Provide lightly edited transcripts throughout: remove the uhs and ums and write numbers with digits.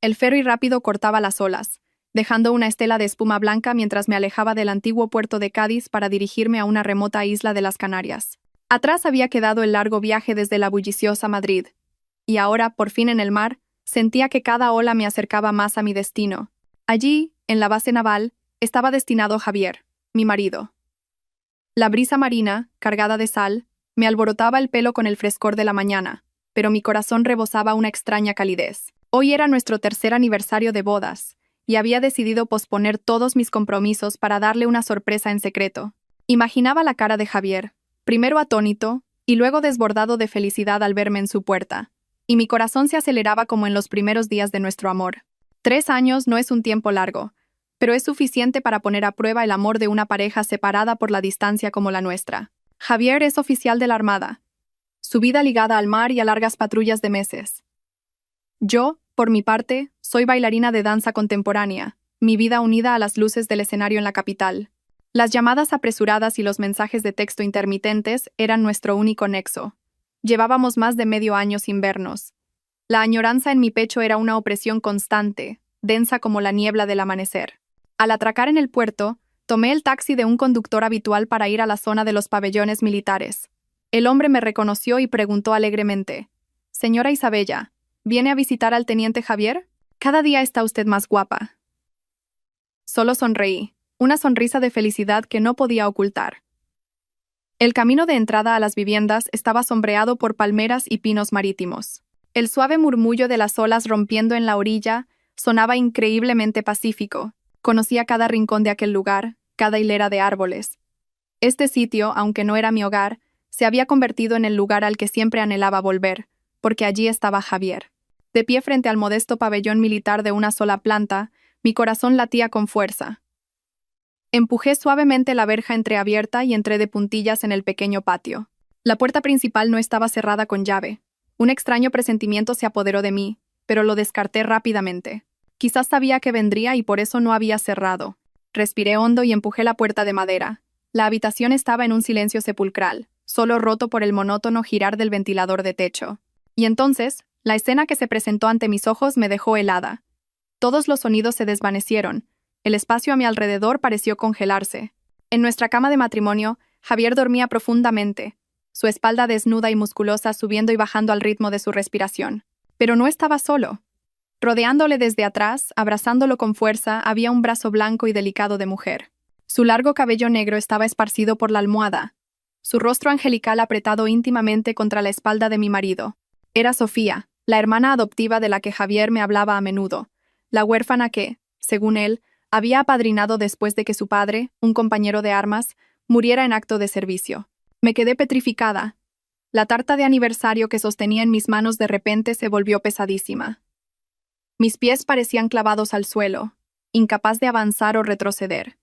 El ferry rápido cortaba las olas, dejando una estela de espuma blanca mientras me alejaba del antiguo puerto de Cádiz para dirigirme a una remota isla de las Canarias. Atrás había quedado el largo viaje desde la bulliciosa Madrid, y ahora, por fin en el mar, sentía que cada ola me acercaba más a mi destino. Allí, en la base naval, estaba destinado Javier, mi marido. La brisa marina, cargada de sal, me alborotaba el pelo con el frescor de la mañana, pero mi corazón rebosaba una extraña calidez. Hoy era nuestro tercer aniversario de bodas, y había decidido posponer todos mis compromisos para darle una sorpresa en secreto. Imaginaba la cara de Javier, primero atónito, y luego desbordado de felicidad al verme en su puerta, y mi corazón se aceleraba como en los primeros días de nuestro amor. 3 años no es un tiempo largo, pero es suficiente para poner a prueba el amor de una pareja separada por la distancia como la nuestra. Javier es oficial de la Armada, su vida ligada al mar y a largas patrullas de meses. Yo, por mi parte, soy bailarina de danza contemporánea, mi vida unida a las luces del escenario en la capital. Las llamadas apresuradas y los mensajes de texto intermitentes eran nuestro único nexo. Llevábamos más de medio año sin vernos. La añoranza en mi pecho era una opresión constante, densa como la niebla del amanecer. Al atracar en el puerto, tomé el taxi de un conductor habitual para ir a la zona de los pabellones militares. El hombre me reconoció y preguntó alegremente: «Señora Isabella, ¿viene a visitar al teniente Javier? Cada día está usted más guapa». Solo sonreí, una sonrisa de felicidad que no podía ocultar. El camino de entrada a las viviendas estaba sombreado por palmeras y pinos marítimos. El suave murmullo de las olas rompiendo en la orilla sonaba increíblemente pacífico. Conocía cada rincón de aquel lugar, cada hilera de árboles. Este sitio, aunque no era mi hogar, se había convertido en el lugar al que siempre anhelaba volver, porque allí estaba Javier. De pie frente al modesto pabellón militar de una sola planta, mi corazón latía con fuerza. Empujé suavemente la verja entreabierta y entré de puntillas en el pequeño patio. La puerta principal no estaba cerrada con llave. Un extraño presentimiento se apoderó de mí, pero lo descarté rápidamente. Quizás sabía que vendría y por eso no había cerrado. Respiré hondo y empujé la puerta de madera. La habitación estaba en un silencio sepulcral, solo roto por el monótono girar del ventilador de techo. Y entonces, la escena que se presentó ante mis ojos me dejó helada. Todos los sonidos se desvanecieron. El espacio a mi alrededor pareció congelarse. En nuestra cama de matrimonio, Javier dormía profundamente, su espalda desnuda y musculosa subiendo y bajando al ritmo de su respiración. Pero no estaba solo. Rodeándole desde atrás, abrazándolo con fuerza, había un brazo blanco y delicado de mujer. Su largo cabello negro estaba esparcido por la almohada, su rostro angelical apretado íntimamente contra la espalda de mi marido. Era Sofía, la hermana adoptiva de la que Javier me hablaba a menudo, la huérfana que, según él, había apadrinado después de que su padre, un compañero de armas, muriera en acto de servicio. Me quedé petrificada. La tarta de aniversario que sostenía en mis manos de repente se volvió pesadísima. Mis pies parecían clavados al suelo, incapaz de avanzar o retroceder.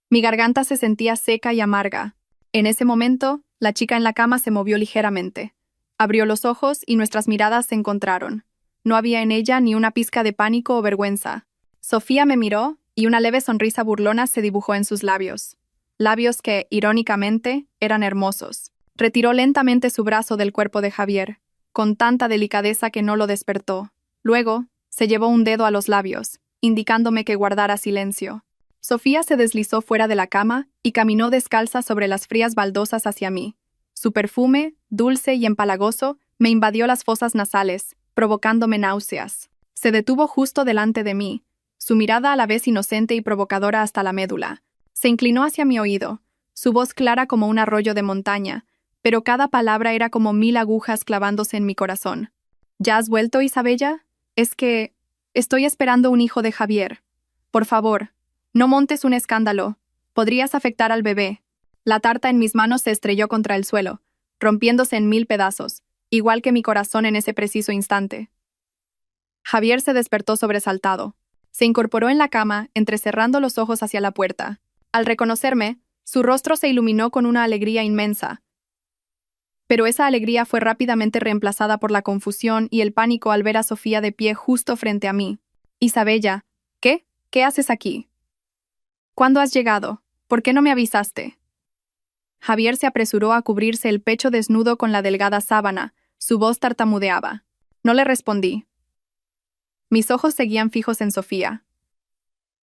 Mi garganta se sentía seca y amarga. En ese momento, la chica en la cama se movió ligeramente. Abrió los ojos y nuestras miradas se encontraron. No había en ella ni una pizca de pánico o vergüenza. Sofía me miró y una leve sonrisa burlona se dibujó en sus labios. Labios que, irónicamente, eran hermosos. Retiró lentamente su brazo del cuerpo de Javier, con tanta delicadeza que no lo despertó. Luego, se llevó un dedo a los labios, indicándome que guardara silencio. Sofía se deslizó fuera de la cama y caminó descalza sobre las frías baldosas hacia mí. Su perfume, dulce y empalagoso, me invadió las fosas nasales, provocándome náuseas. Se detuvo justo delante de mí, su mirada a la vez inocente y provocadora hasta la médula. Se inclinó hacia mi oído, su voz clara como un arroyo de montaña, pero cada palabra era como 1000 agujas clavándose en mi corazón. ¿Ya has vuelto, Isabella? Es que estoy esperando un hijo de Javier. Por favor, no montes un escándalo. Podrías afectar al bebé. La tarta en mis manos se estrelló contra el suelo, rompiéndose en 1000 pedazos, igual que mi corazón en ese preciso instante. Javier se despertó sobresaltado. Se incorporó en la cama, entrecerrando los ojos hacia la puerta. Al reconocerme, su rostro se iluminó con una alegría inmensa. Pero esa alegría fue rápidamente reemplazada por la confusión y el pánico al ver a Sofía de pie justo frente a mí. Isabella, ¿qué? ¿Qué haces aquí? ¿Cuándo has llegado? ¿Por qué no me avisaste? Javier se apresuró a cubrirse el pecho desnudo con la delgada sábana. Su voz tartamudeaba. No le respondí. Mis ojos seguían fijos en Sofía.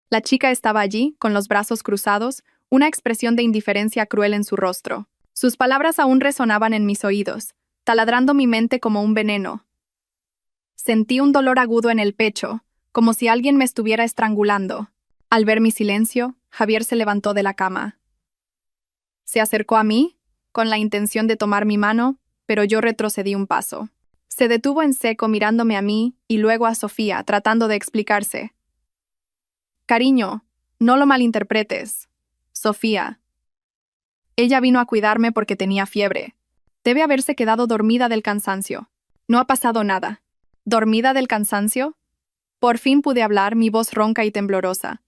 La chica estaba allí, con los brazos cruzados, una expresión de indiferencia cruel en su rostro. Sus palabras aún resonaban en mis oídos, taladrando mi mente como un veneno. Sentí un dolor agudo en el pecho, como si alguien me estuviera estrangulando. Al ver mi silencio, Javier se levantó de la cama. Se acercó a mí, con la intención de tomar mi mano, pero yo retrocedí un paso. Se detuvo en seco mirándome a mí y luego a Sofía, tratando de explicarse. Cariño, no lo malinterpretes. Sofía. Ella vino a cuidarme porque tenía fiebre. Debe haberse quedado dormida del cansancio. No ha pasado nada. ¿Dormida del cansancio? Por fin pude hablar, mi voz ronca y temblorosa.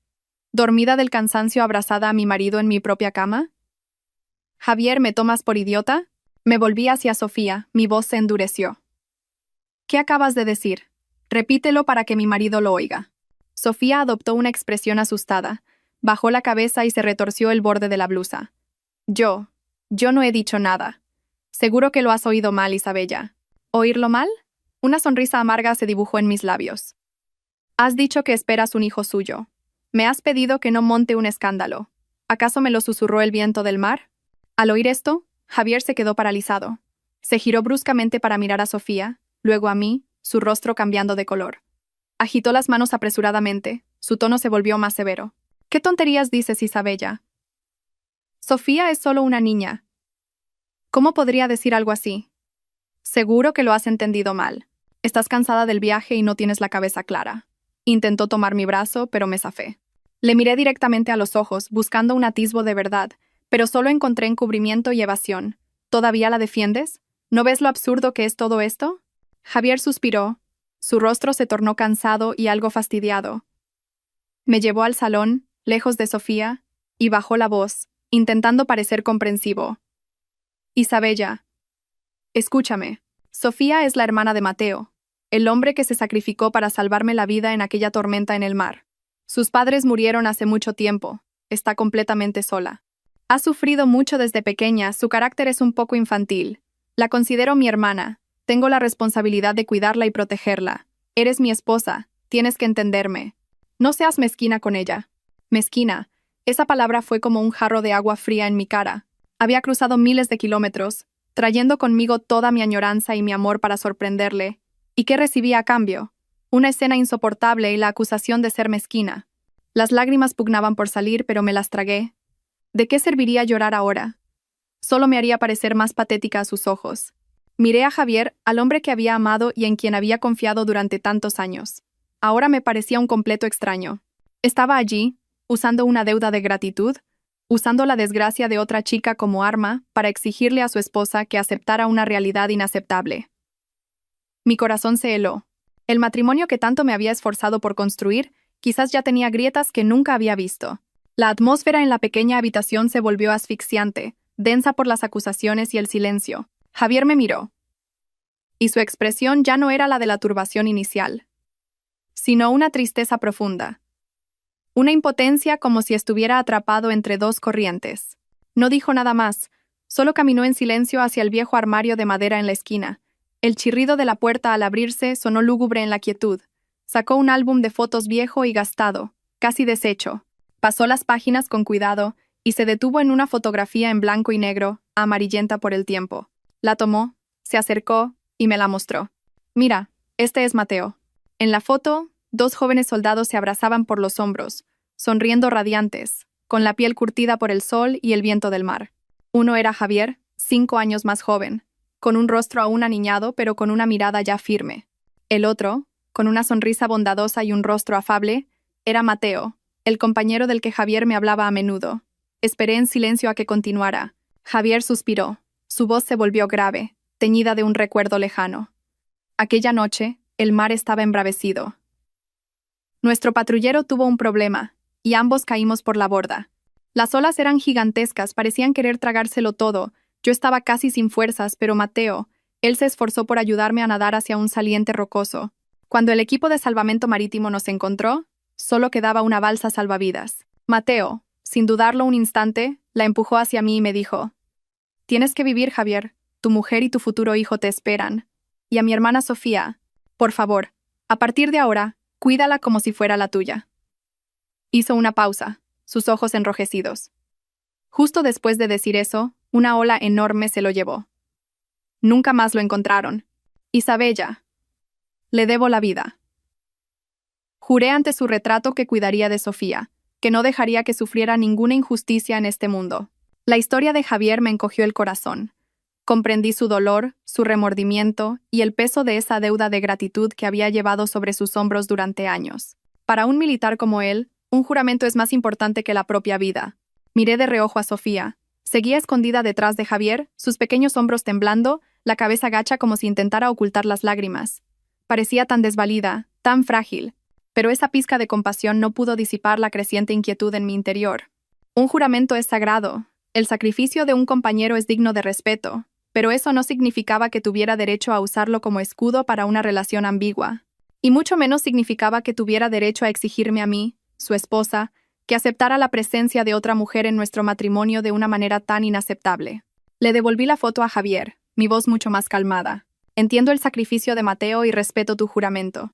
¿Dormida del cansancio abrazada a mi marido en mi propia cama? Javier, ¿me tomas por idiota? Me volví hacia Sofía, mi voz se endureció. ¿Qué acabas de decir? Repítelo para que mi marido lo oiga. Sofía adoptó una expresión asustada, bajó la cabeza y se retorció el borde de la blusa. Yo no he dicho nada. Seguro que lo has oído mal, Isabella. ¿Oírlo mal? Una sonrisa amarga se dibujó en mis labios. Has dicho que esperas un hijo suyo. Me has pedido que no monte un escándalo. ¿Acaso me lo susurró el viento del mar? Al oír esto, Javier se quedó paralizado. Se giró bruscamente para mirar a Sofía, luego a mí, su rostro cambiando de color. Agitó las manos apresuradamente, su tono se volvió más severo. ¿Qué tonterías dices, Isabella? Sofía es solo una niña. ¿Cómo podría decir algo así? Seguro que lo has entendido mal. Estás cansada del viaje y no tienes la cabeza clara. Intentó tomar mi brazo, pero me zafé. Le miré directamente a los ojos, buscando un atisbo de verdad, pero solo encontré encubrimiento y evasión. ¿Todavía la defiendes? ¿No ves lo absurdo que es todo esto? Javier suspiró. Su rostro se tornó cansado y algo fastidiado. Me llevó al salón, lejos de Sofía, y bajó la voz, intentando parecer comprensivo. Isabella, escúchame. Sofía es la hermana de Mateo, el hombre que se sacrificó para salvarme la vida en aquella tormenta en el mar. Sus padres murieron hace mucho tiempo. Está completamente sola. Ha sufrido mucho desde pequeña, su carácter es un poco infantil. La considero mi hermana. Tengo la responsabilidad de cuidarla y protegerla. Eres mi esposa. Tienes que entenderme. No seas mezquina con ella. Mezquina. Esa palabra fue como un jarro de agua fría en mi cara. Había cruzado miles de kilómetros, trayendo conmigo toda mi añoranza y mi amor para sorprenderle. ¿Y qué recibía a cambio? Una escena insoportable y la acusación de ser mezquina. Las lágrimas pugnaban por salir, pero me las tragué. ¿De qué serviría llorar ahora? Solo me haría parecer más patética a sus ojos. Miré a Javier, al hombre que había amado y en quien había confiado durante tantos años. Ahora me parecía un completo extraño. Estaba allí, usando una deuda de gratitud, usando la desgracia de otra chica como arma para exigirle a su esposa que aceptara una realidad inaceptable. Mi corazón se heló. El matrimonio que tanto me había esforzado por construir, quizás ya tenía grietas que nunca había visto. La atmósfera en la pequeña habitación se volvió asfixiante, densa por las acusaciones y el silencio. Javier me miró. Y su expresión ya no era la de la turbación inicial, sino una tristeza profunda. Una impotencia como si estuviera atrapado entre dos corrientes. No dijo nada más, solo caminó en silencio hacia el viejo armario de madera en la esquina. El chirrido de la puerta al abrirse sonó lúgubre en la quietud. Sacó un álbum de fotos viejo y gastado, casi deshecho. Pasó las páginas con cuidado y se detuvo en una fotografía en blanco y negro, amarillenta por el tiempo. La tomó, se acercó y me la mostró. Mira, este es Mateo. En la foto, dos jóvenes soldados se abrazaban por los hombros, sonriendo radiantes, con la piel curtida por el sol y el viento del mar. Uno era Javier, 5 años más joven, con un rostro aún aniñado pero con una mirada ya firme. El otro, con una sonrisa bondadosa y un rostro afable, era Mateo, el compañero del que Javier me hablaba a menudo. Esperé en silencio a que continuara. Javier suspiró. Su voz se volvió grave, teñida de un recuerdo lejano. Aquella noche, el mar estaba embravecido. Nuestro patrullero tuvo un problema, y ambos caímos por la borda. Las olas eran gigantescas, parecían querer tragárselo todo. Yo estaba casi sin fuerzas, pero Mateo, él se esforzó por ayudarme a nadar hacia un saliente rocoso. Cuando el equipo de salvamento marítimo nos encontró, solo quedaba una balsa salvavidas. Mateo, sin dudarlo un instante, la empujó hacia mí y me dijo: «Tienes que vivir, Javier. Tu mujer y tu futuro hijo te esperan. Y a mi hermana Sofía, por favor, a partir de ahora, Cuídala como si fuera la tuya. Hizo una pausa, sus ojos enrojecidos. Justo después de decir eso, una ola enorme se lo llevó. Nunca más lo encontraron. Isabella. Le debo la vida. Juré ante su retrato que cuidaría de Sofía, que no dejaría que sufriera ninguna injusticia en este mundo. La historia de Javier me encogió el corazón. Comprendí su dolor, su remordimiento y el peso de esa deuda de gratitud que había llevado sobre sus hombros durante años. Para un militar como él, un juramento es más importante que la propia vida. Miré de reojo a Sofía. Seguía escondida detrás de Javier, sus pequeños hombros temblando, la cabeza gacha como si intentara ocultar las lágrimas. Parecía tan desvalida, tan frágil, pero esa pizca de compasión no pudo disipar la creciente inquietud en mi interior. Un juramento es sagrado. El sacrificio de un compañero es digno de respeto, pero eso no significaba que tuviera derecho a usarlo como escudo para una relación ambigua. Y mucho menos significaba que tuviera derecho a exigirme a mí, su esposa, que aceptara la presencia de otra mujer en nuestro matrimonio de una manera tan inaceptable. Le devolví la foto a Javier, mi voz mucho más calmada. Entiendo el sacrificio de Mateo y respeto tu juramento.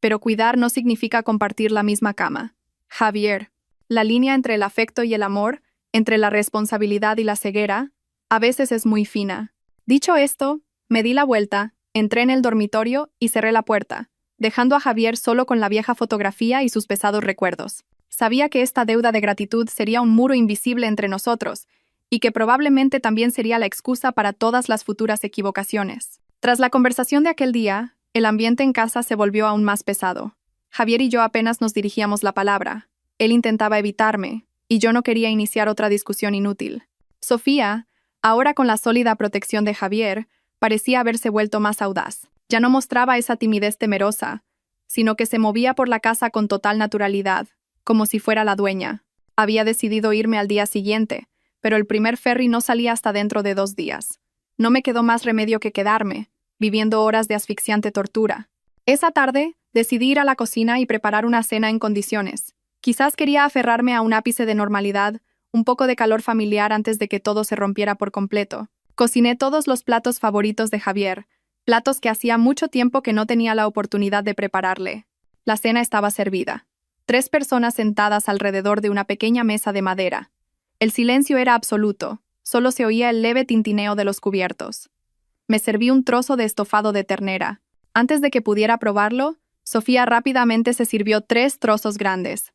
Pero cuidar no significa compartir la misma cama. Javier, la línea entre el afecto y el amor, entre la responsabilidad y la ceguera, a veces es muy fina. Dicho esto, me di la vuelta, entré en el dormitorio y cerré la puerta, dejando a Javier solo con la vieja fotografía y sus pesados recuerdos. Sabía que esta deuda de gratitud sería un muro invisible entre nosotros, y que probablemente también sería la excusa para todas las futuras equivocaciones. Tras la conversación de aquel día, el ambiente en casa se volvió aún más pesado. Javier y yo apenas nos dirigíamos la palabra. Él intentaba evitarme, y yo no quería iniciar otra discusión inútil. Sofía, ahora con la sólida protección de Javier, parecía haberse vuelto más audaz. Ya no mostraba esa timidez temerosa, sino que se movía por la casa con total naturalidad, como si fuera la dueña. Había decidido irme al día siguiente, pero el primer ferry no salía hasta dentro de 2 días. No me quedó más remedio que quedarme, viviendo horas de asfixiante tortura. Esa tarde, decidí ir a la cocina y preparar una cena en condiciones. Quizás quería aferrarme a un ápice de normalidad, un poco de calor familiar antes de que todo se rompiera por completo. Cociné todos los platos favoritos de Javier, platos que hacía mucho tiempo que no tenía la oportunidad de prepararle. La cena estaba servida. 3 personas sentadas alrededor de una pequeña mesa de madera. El silencio era absoluto, solo se oía el leve tintineo de los cubiertos. Me serví un trozo de estofado de ternera. Antes de que pudiera probarlo, Sofía rápidamente se sirvió 3 trozos grandes.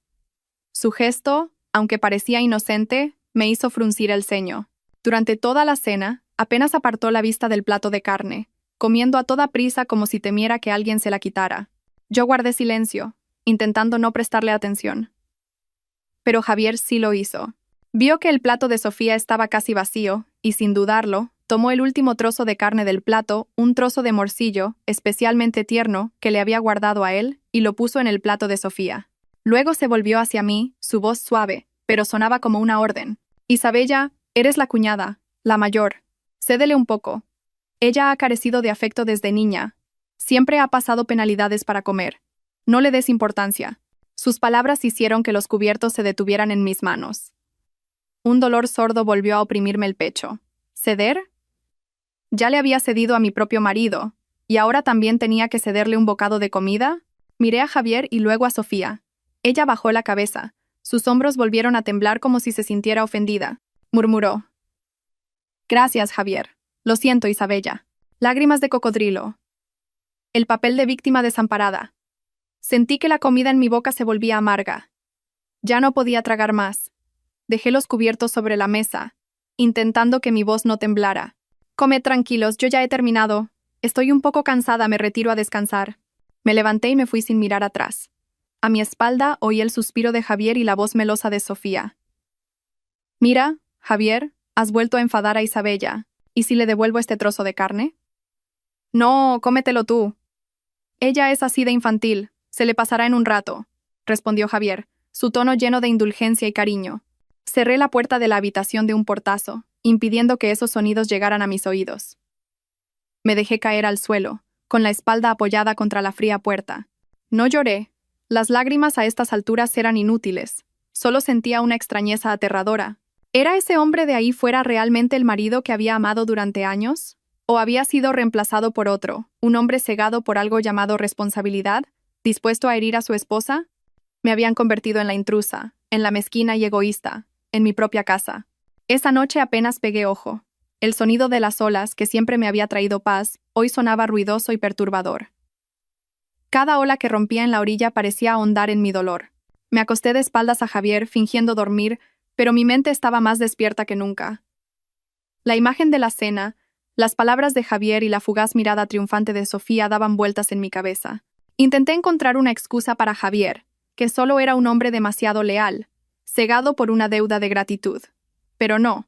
Su gesto, aunque parecía inocente, me hizo fruncir el ceño. Durante toda la cena, apenas apartó la vista del plato de carne, comiendo a toda prisa como si temiera que alguien se la quitara. Yo guardé silencio, intentando no prestarle atención. Pero Javier sí lo hizo. Vio que el plato de Sofía estaba casi vacío, y sin dudarlo, tomó el último trozo de carne del plato, un trozo de morcillo, especialmente tierno, que le había guardado a él, y lo puso en el plato de Sofía. Luego se volvió hacia mí, su voz suave, pero sonaba como una orden. Isabella, eres la cuñada, la mayor. Cédele un poco. Ella ha carecido de afecto desde niña. Siempre ha pasado penalidades para comer. No le des importancia. Sus palabras hicieron que los cubiertos se detuvieran en mis manos. Un dolor sordo volvió a oprimirme el pecho. ¿Ceder? Ya le había cedido a mi propio marido, ¿y ahora también tenía que cederle un bocado de comida? Miré a Javier y luego a Sofía. Ella bajó la cabeza. Sus hombros volvieron a temblar como si se sintiera ofendida. Murmuró. Gracias, Javier. Lo siento, Isabella. Lágrimas de cocodrilo. El papel de víctima desamparada. Sentí que la comida en mi boca se volvía amarga. Ya no podía tragar más. Dejé los cubiertos sobre la mesa, intentando que mi voz no temblara. Comed tranquilos, yo ya he terminado. Estoy un poco cansada, me retiro a descansar. Me levanté y me fui sin mirar atrás. A mi espalda oí el suspiro de Javier y la voz melosa de Sofía. Mira, Javier, has vuelto a enfadar a Isabella. ¿Y si le devuelvo este trozo de carne? No, cómetelo tú. Ella es así de infantil. Se le pasará en un rato, respondió Javier, su tono lleno de indulgencia y cariño. Cerré la puerta de la habitación de un portazo, impidiendo que esos sonidos llegaran a mis oídos. Me dejé caer al suelo, con la espalda apoyada contra la fría puerta. No lloré. Las lágrimas a estas alturas eran inútiles. Solo sentía una extrañeza aterradora. ¿Era ese hombre de ahí fuera realmente el marido que había amado durante años? ¿O había sido reemplazado por otro, un hombre cegado por algo llamado responsabilidad, ¿Dispuesto a herir a su esposa? Me habían convertido en la intrusa, en la mezquina y egoísta, en mi propia casa. Esa noche apenas pegué ojo. El sonido de las olas, que siempre me había traído paz, hoy sonaba ruidoso y perturbador. Cada ola que rompía en la orilla parecía ahondar en mi dolor. Me acosté de espaldas a Javier, fingiendo dormir, pero mi mente estaba más despierta que nunca. La imagen de la cena, las palabras de Javier y la fugaz mirada triunfante de Sofía daban vueltas en mi cabeza. Intenté encontrar una excusa para Javier, que solo era un hombre demasiado leal, cegado por una deuda de gratitud. Pero no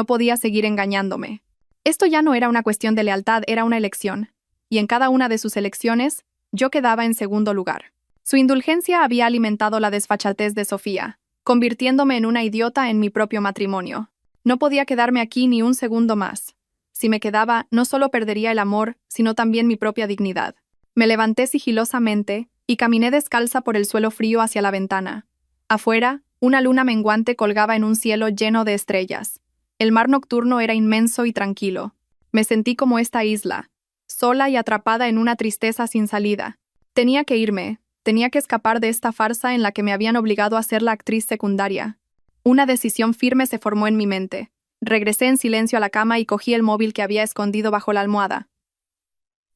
podía seguir engañándome. Esto ya no era una cuestión de lealtad, era una elección, y en cada una de sus elecciones, yo quedaba en segundo lugar. Su indulgencia había alimentado la desfachatez de Sofía, convirtiéndome en una idiota en mi propio matrimonio. No podía quedarme aquí ni un segundo más. Si me quedaba, no solo perdería el amor, sino también mi propia dignidad. Me levanté sigilosamente y caminé descalza por el suelo frío hacia la ventana. Afuera, una luna menguante colgaba en un cielo lleno de estrellas. El mar nocturno era inmenso y tranquilo. Me sentí como esta isla, sola y atrapada en una tristeza sin salida. Tenía que irme, tenía que escapar de esta farsa en la que me habían obligado a ser la actriz secundaria. Una decisión firme se formó en mi mente. Regresé en silencio a la cama y cogí el móvil que había escondido bajo la almohada.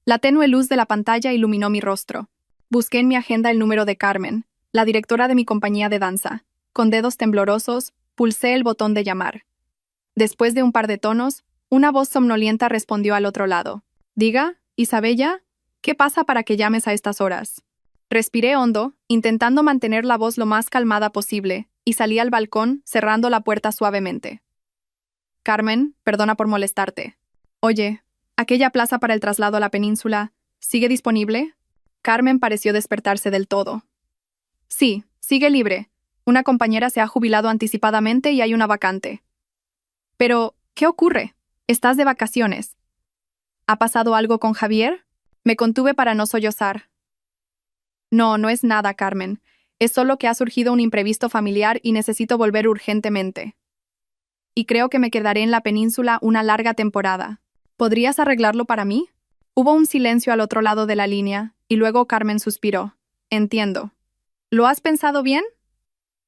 La tenue luz de la pantalla iluminó mi rostro. Busqué en mi agenda el número de Carmen, la directora de mi compañía de danza. Con dedos temblorosos, pulsé el botón de llamar. Después de un par de tonos, una voz somnolienta respondió al otro lado. «Diga, Isabella, ¿qué pasa para que llames a estas horas?» Respiré hondo, intentando mantener la voz lo más calmada posible, y salí al balcón, cerrando la puerta suavemente. «Carmen, perdona por molestarte. Oye, ¿aquella plaza para el traslado a la península sigue disponible?» Carmen pareció despertarse del todo. «Sí, sigue libre. Una compañera se ha jubilado anticipadamente y hay una vacante». «Pero, ¿qué ocurre? Estás de vacaciones. ¿Ha pasado algo con Javier?» Me contuve para no sollozar. No es nada, Carmen. Es solo que ha surgido un imprevisto familiar y necesito volver urgentemente. Y creo que me quedaré en la península una larga temporada. ¿Podrías arreglarlo para mí?» Hubo un silencio al otro lado de la línea, y luego Carmen suspiró. «Entiendo. ¿Lo has pensado bien?»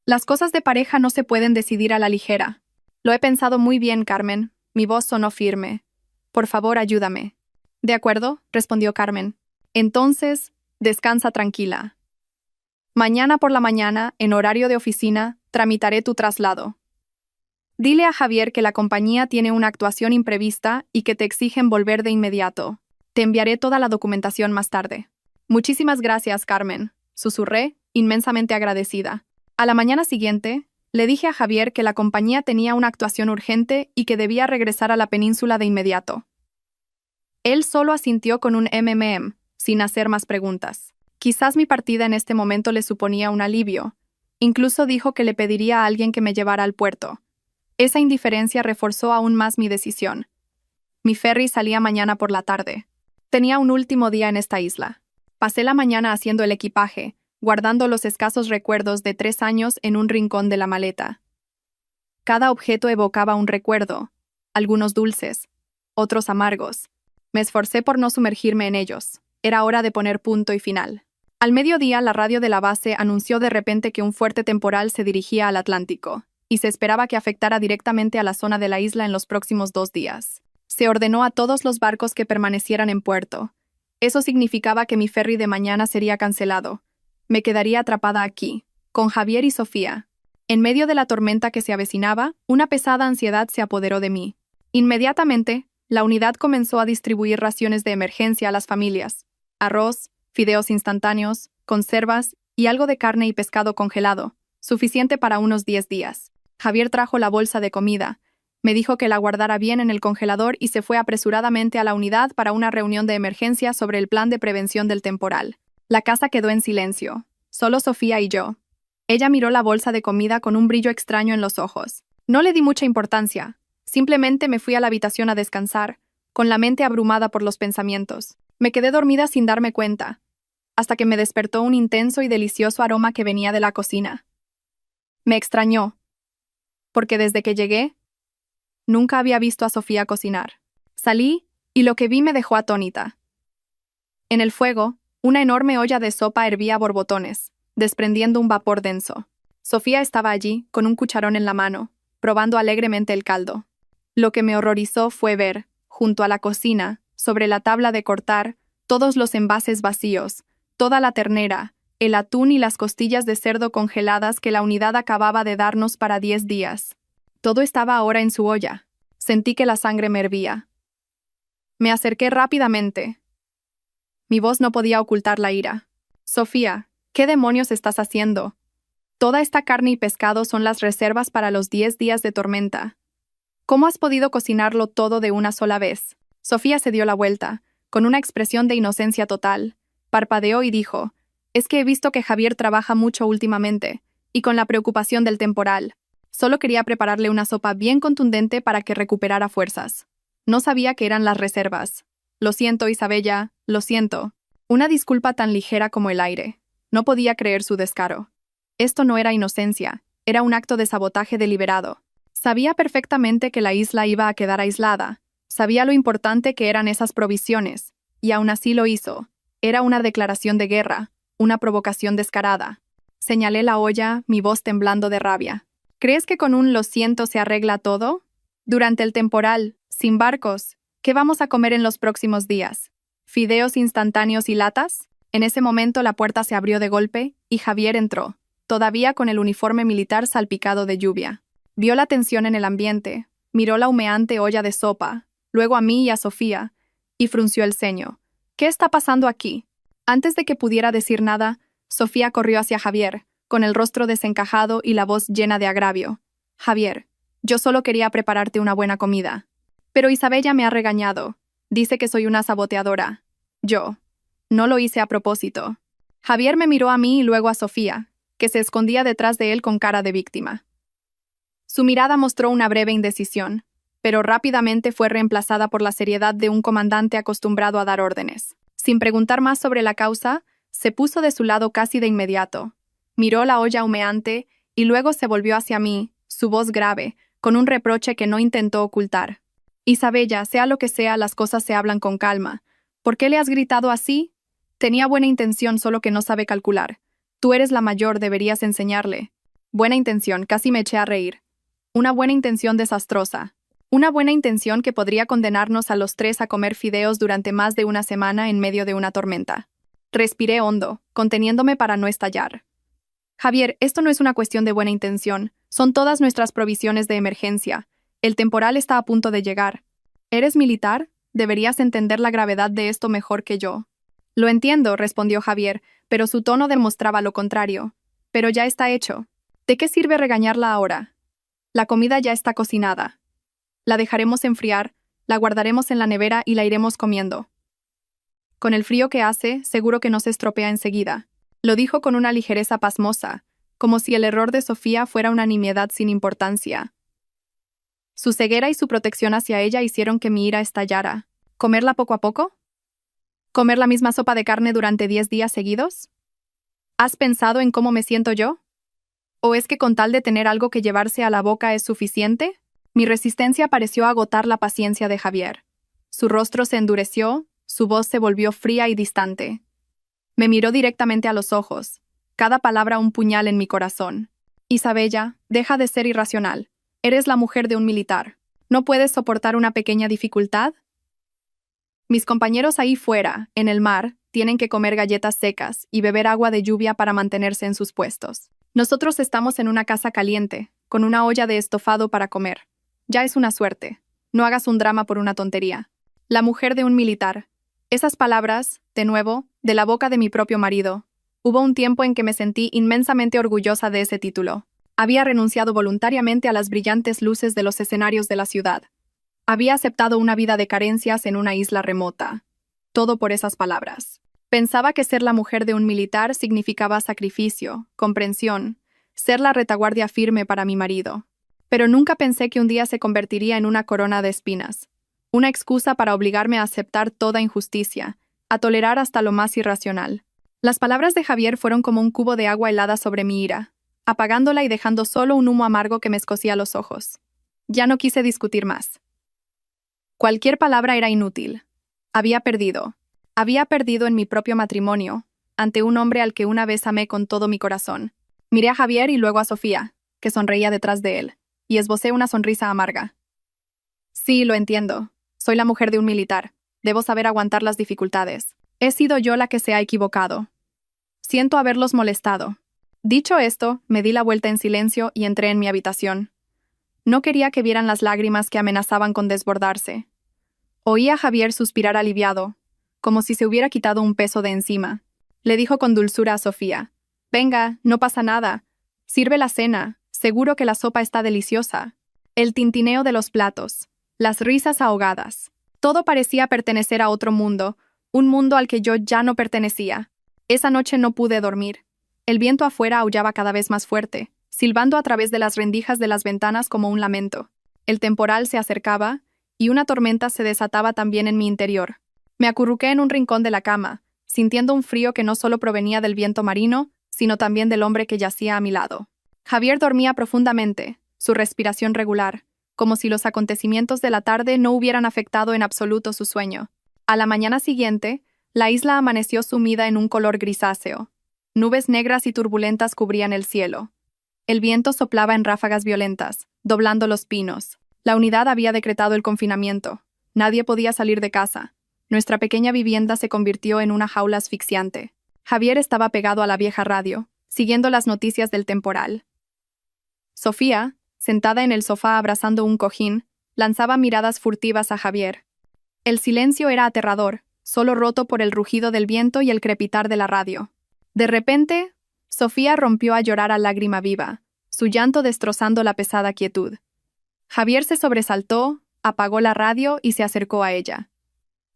Las cosas de pareja no se pueden decidir a la ligera. Lo he pensado muy bien, Carmen. Mi voz sonó firme. «Por favor, ayúdame». «De acuerdo», respondió Carmen. «Entonces, descansa tranquila. Mañana por la mañana, en horario de oficina, tramitaré tu traslado. Dile a Javier que la compañía tiene una actuación imprevista y que te exigen volver de inmediato. Te enviaré toda la documentación más tarde». «Muchísimas gracias, Carmen», susurré, inmensamente agradecida. A la mañana siguiente, le dije a Javier que la compañía tenía una actuación urgente y que debía regresar a la península de inmediato. Él solo asintió con un sin hacer más preguntas. Quizás mi partida en este momento le suponía un alivio. Incluso dijo que le pediría a alguien que me llevara al puerto. Esa indiferencia reforzó aún más mi decisión. Mi ferry salía mañana por la tarde. Tenía un último día en esta isla. Pasé la mañana haciendo el equipaje, guardando los escasos recuerdos de 3 años en un rincón de la maleta. Cada objeto evocaba un recuerdo, algunos dulces, otros amargos. Me esforcé por no sumergirme en ellos. Era hora de poner punto y final. Al mediodía, la radio de la base anunció de repente que un fuerte temporal se dirigía al Atlántico, y se esperaba que afectara directamente a la zona de la isla en los próximos 2 días. Se ordenó a todos los barcos que permanecieran en puerto. Eso significaba que mi ferry de mañana sería cancelado. Me quedaría atrapada aquí, con Javier y Sofía. En medio de la tormenta que se avecinaba, una pesada ansiedad se apoderó de mí. Inmediatamente, la unidad comenzó a distribuir raciones de emergencia a las familias. Arroz, fideos instantáneos, conservas y algo de carne y pescado congelado, suficiente para unos 10 días. Javier trajo la bolsa de comida. Me dijo que la guardara bien en el congelador y se fue apresuradamente a la unidad para una reunión de emergencia sobre el plan de prevención del temporal. La casa quedó en silencio. Solo Sofía y yo. Ella miró la bolsa de comida con un brillo extraño en los ojos. No le di mucha importancia. Simplemente me fui a la habitación a descansar, con la mente abrumada por los pensamientos. Me quedé dormida sin darme cuenta, hasta que me despertó un intenso y delicioso aroma que venía de la cocina. Me extrañó, porque desde que llegué, nunca había visto a Sofía cocinar. Salí, y lo que vi me dejó atónita. En el fuego, Una enorme olla de sopa hervía a borbotones, desprendiendo un vapor denso. Sofía estaba allí, con un cucharón en la mano, probando alegremente el caldo. Lo que me horrorizó fue ver, junto a la cocina, sobre la tabla de cortar, todos los envases vacíos, toda la ternera, el atún y las costillas de cerdo congeladas que la unidad acababa de darnos para 10 días. Todo estaba ahora en su olla. Sentí que la sangre me hervía. Me acerqué rápidamente. Mi voz no podía ocultar la ira. Sofía, ¿qué demonios estás haciendo? Toda esta carne y pescado son las reservas para los 10 días de tormenta. ¿Cómo has podido cocinarlo todo de una sola vez? Sofía se dio la vuelta, con una expresión de inocencia total. Parpadeó y dijo, es que he visto que Javier trabaja mucho últimamente, y con la preocupación del temporal. Solo quería prepararle una sopa bien contundente para que recuperara fuerzas. No sabía que eran las reservas. Lo siento, Isabella, lo siento. Una disculpa tan ligera como el aire. No podía creer su descaro. Esto no era inocencia, era un acto de sabotaje deliberado. Sabía perfectamente que la isla iba a quedar aislada. Sabía lo importante que eran esas provisiones, y aún así lo hizo. Era una declaración de guerra, una provocación descarada. Señalé la olla, mi voz temblando de rabia. ¿Crees que con un lo siento se arregla todo? Durante el temporal, sin barcos, ¿qué vamos a comer en los próximos días? ¿Fideos instantáneos y latas? En ese momento la puerta se abrió de golpe, y Javier entró, todavía con el uniforme militar salpicado de lluvia. Vio la tensión en el ambiente, miró la humeante olla de sopa, luego a mí y a Sofía, y frunció el ceño. ¿Qué está pasando aquí? Antes de que pudiera decir nada, Sofía corrió hacia Javier, con el rostro desencajado y la voz llena de agravio. Javier, yo solo quería prepararte una buena comida. Pero Isabella me ha regañado. Dice que soy una saboteadora. Yo. No lo hice a propósito. Javier me miró a mí y luego a Sofía, que se escondía detrás de él con cara de víctima. Su mirada mostró una breve indecisión, pero rápidamente fue reemplazada por la seriedad de un comandante acostumbrado a dar órdenes. Sin preguntar más sobre la causa, se puso de su lado casi de inmediato. Miró la olla humeante y luego se volvió hacia mí, su voz grave, con un reproche que no intentó ocultar. Isabella, sea lo que sea, las cosas se hablan con calma. ¿Por qué le has gritado así? Tenía buena intención, solo que no sabe calcular. Tú eres la mayor, deberías enseñarle. Buena intención, casi me eché a reír. Una buena intención desastrosa. Una buena intención que podría condenarnos a los 3 a comer fideos durante más de una semana en medio de una tormenta. Respiré hondo, conteniéndome para no estallar. Javier, esto no es una cuestión de buena intención. Son todas nuestras provisiones de emergencia. El temporal está a punto de llegar. ¿Eres militar? Deberías entender la gravedad de esto mejor que yo. Lo entiendo, respondió Javier, pero su tono demostraba lo contrario. Pero ya está hecho. ¿De qué sirve regañarla ahora? La comida ya está cocinada. La dejaremos enfriar, la guardaremos en la nevera y la iremos comiendo. Con el frío que hace, seguro que no se estropea enseguida. Lo dijo con una ligereza pasmosa, como si el error de Sofía fuera una nimiedad sin importancia. Su ceguera y su protección hacia ella hicieron que mi ira estallara. ¿Comerla poco a poco? ¿Comer la misma sopa de carne durante 10 días seguidos? ¿Has pensado en cómo me siento yo? ¿O es que con tal de tener algo que llevarse a la boca es suficiente? Mi resistencia pareció agotar la paciencia de Javier. Su rostro se endureció, su voz se volvió fría y distante. Me miró directamente a los ojos, cada palabra un puñal en mi corazón. Isabella, deja de ser irracional. Eres la mujer de un militar. ¿No puedes soportar una pequeña dificultad? Mis compañeros ahí fuera, en el mar, tienen que comer galletas secas y beber agua de lluvia para mantenerse en sus puestos. Nosotros estamos en una casa caliente, con una olla de estofado para comer. Ya es una suerte. No hagas un drama por una tontería. La mujer de un militar. Esas palabras, de nuevo, de la boca de mi propio marido. Hubo un tiempo en que me sentí inmensamente orgullosa de ese título. Había renunciado voluntariamente a las brillantes luces de los escenarios de la ciudad. Había aceptado una vida de carencias en una isla remota. Todo por esas palabras. Pensaba que ser la mujer de un militar significaba sacrificio, comprensión, ser la retaguardia firme para mi marido. Pero nunca pensé que un día se convertiría en una corona de espinas. Una excusa para obligarme a aceptar toda injusticia, a tolerar hasta lo más irracional. Las palabras de Javier fueron como un cubo de agua helada sobre mi ira, apagándola y dejando solo un humo amargo que me escocía los ojos. Ya no quise discutir más. Cualquier palabra era inútil. Había perdido. Había perdido en mi propio matrimonio, ante un hombre al que una vez amé con todo mi corazón. Miré a Javier y luego a Sofía, que sonreía detrás de él, y esbocé una sonrisa amarga. Sí, lo entiendo. Soy la mujer de un militar. Debo saber aguantar las dificultades. He sido yo la que se ha equivocado. Siento haberlos molestado. Dicho esto, me di la vuelta en silencio y entré en mi habitación. No quería que vieran las lágrimas que amenazaban con desbordarse. Oí a Javier suspirar aliviado, como si se hubiera quitado un peso de encima. Le dijo con dulzura a Sofía: «Venga, no pasa nada. Sirve la cena. Seguro que la sopa está deliciosa». El tintineo de los platos, las risas ahogadas. Todo parecía pertenecer a otro mundo, un mundo al que yo ya no pertenecía. Esa noche no pude dormir. El viento afuera aullaba cada vez más fuerte, silbando a través de las rendijas de las ventanas como un lamento. El temporal se acercaba, y una tormenta se desataba también en mi interior. Me acurruqué en un rincón de la cama, sintiendo un frío que no solo provenía del viento marino, sino también del hombre que yacía a mi lado. Javier dormía profundamente, su respiración regular, como si los acontecimientos de la tarde no hubieran afectado en absoluto su sueño. A la mañana siguiente, la isla amaneció sumida en un color grisáceo. Nubes negras y turbulentas cubrían el cielo. El viento soplaba en ráfagas violentas, doblando los pinos. La unidad había decretado el confinamiento. Nadie podía salir de casa. Nuestra pequeña vivienda se convirtió en una jaula asfixiante. Javier estaba pegado a la vieja radio, siguiendo las noticias del temporal. Sofía, sentada en el sofá abrazando un cojín, lanzaba miradas furtivas a Javier. El silencio era aterrador, solo roto por el rugido del viento y el crepitar de la radio. De repente, Sofía rompió a llorar a lágrima viva, su llanto destrozando la pesada quietud. Javier se sobresaltó, apagó la radio y se acercó a ella.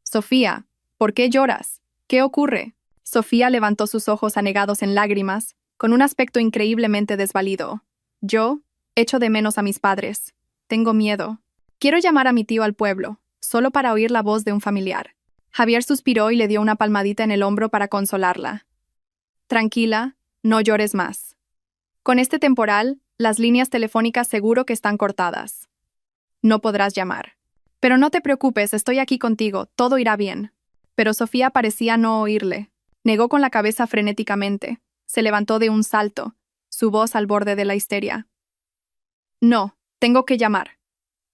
«Sofía, ¿por qué lloras? ¿Qué ocurre?» Sofía levantó sus ojos anegados en lágrimas, con un aspecto increíblemente desvalido. «Yo echo de menos a mis padres. Tengo miedo. Quiero llamar a mi tío al pueblo, solo para oír la voz de un familiar». Javier suspiró y le dio una palmadita en el hombro para consolarla. «Tranquila, no llores más. Con este temporal, las líneas telefónicas seguro que están cortadas. No podrás llamar. Pero no te preocupes, estoy aquí contigo, todo irá bien». Pero Sofía parecía no oírle. Negó con la cabeza frenéticamente. Se levantó de un salto, su voz al borde de la histeria. «No, tengo que llamar.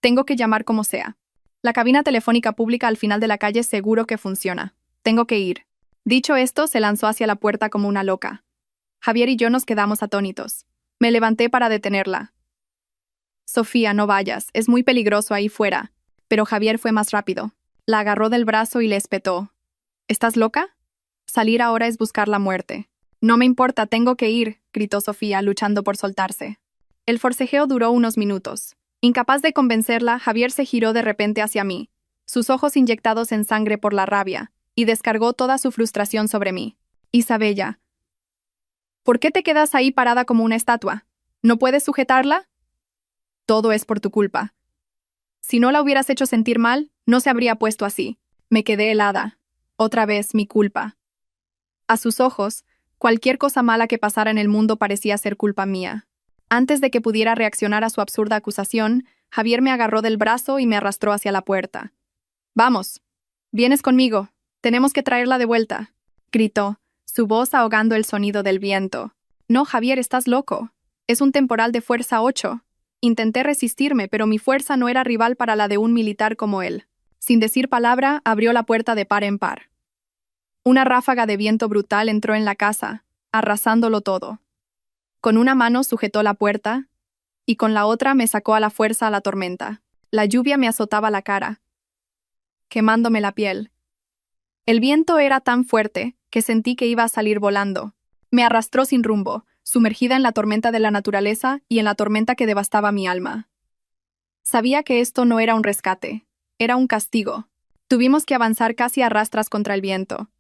Tengo que llamar como sea. La cabina telefónica pública al final de la calle seguro que funciona. Tengo que ir». Dicho esto, se lanzó hacia la puerta como una loca. Javier y yo nos quedamos atónitos. Me levanté para detenerla. «Sofía, no vayas, es muy peligroso ahí fuera». Pero Javier fue más rápido. La agarró del brazo y le espetó. «¿Estás loca? Salir ahora es buscar la muerte». «No me importa, tengo que ir», gritó Sofía, luchando por soltarse. El forcejeo duró unos minutos. Incapaz de convencerla, Javier se giró de repente hacia mí, sus ojos inyectados en sangre por la rabia, y descargó toda su frustración sobre mí. «Isabella, ¿por qué te quedas ahí parada como una estatua? ¿No puedes sujetarla? Todo es por tu culpa. Si no la hubieras hecho sentir mal, no se habría puesto así». Me quedé helada. Otra vez mi culpa. A sus ojos, cualquier cosa mala que pasara en el mundo parecía ser culpa mía. Antes de que pudiera reaccionar a su absurda acusación, Javier me agarró del brazo y me arrastró hacia la puerta. «Vamos. Vienes conmigo. Tenemos que traerla de vuelta», gritó, su voz ahogando el sonido del viento. «No, Javier, estás loco. Es un temporal de fuerza 8. Intenté resistirme, pero mi fuerza no era rival para la de un militar como él». Sin decir palabra, abrió la puerta de par en par. Una ráfaga de viento brutal entró en la casa, arrasándolo todo. Con una mano sujetó la puerta, y con la otra me sacó a la fuerza a la tormenta. La lluvia me azotaba la cara, quemándome la piel. El viento era tan fuerte que sentí que iba a salir volando. Me arrastró sin rumbo, sumergida en la tormenta de la naturaleza y en la tormenta que devastaba mi alma. Sabía que esto no era un rescate, era un castigo. Tuvimos que avanzar casi a rastras contra el viento.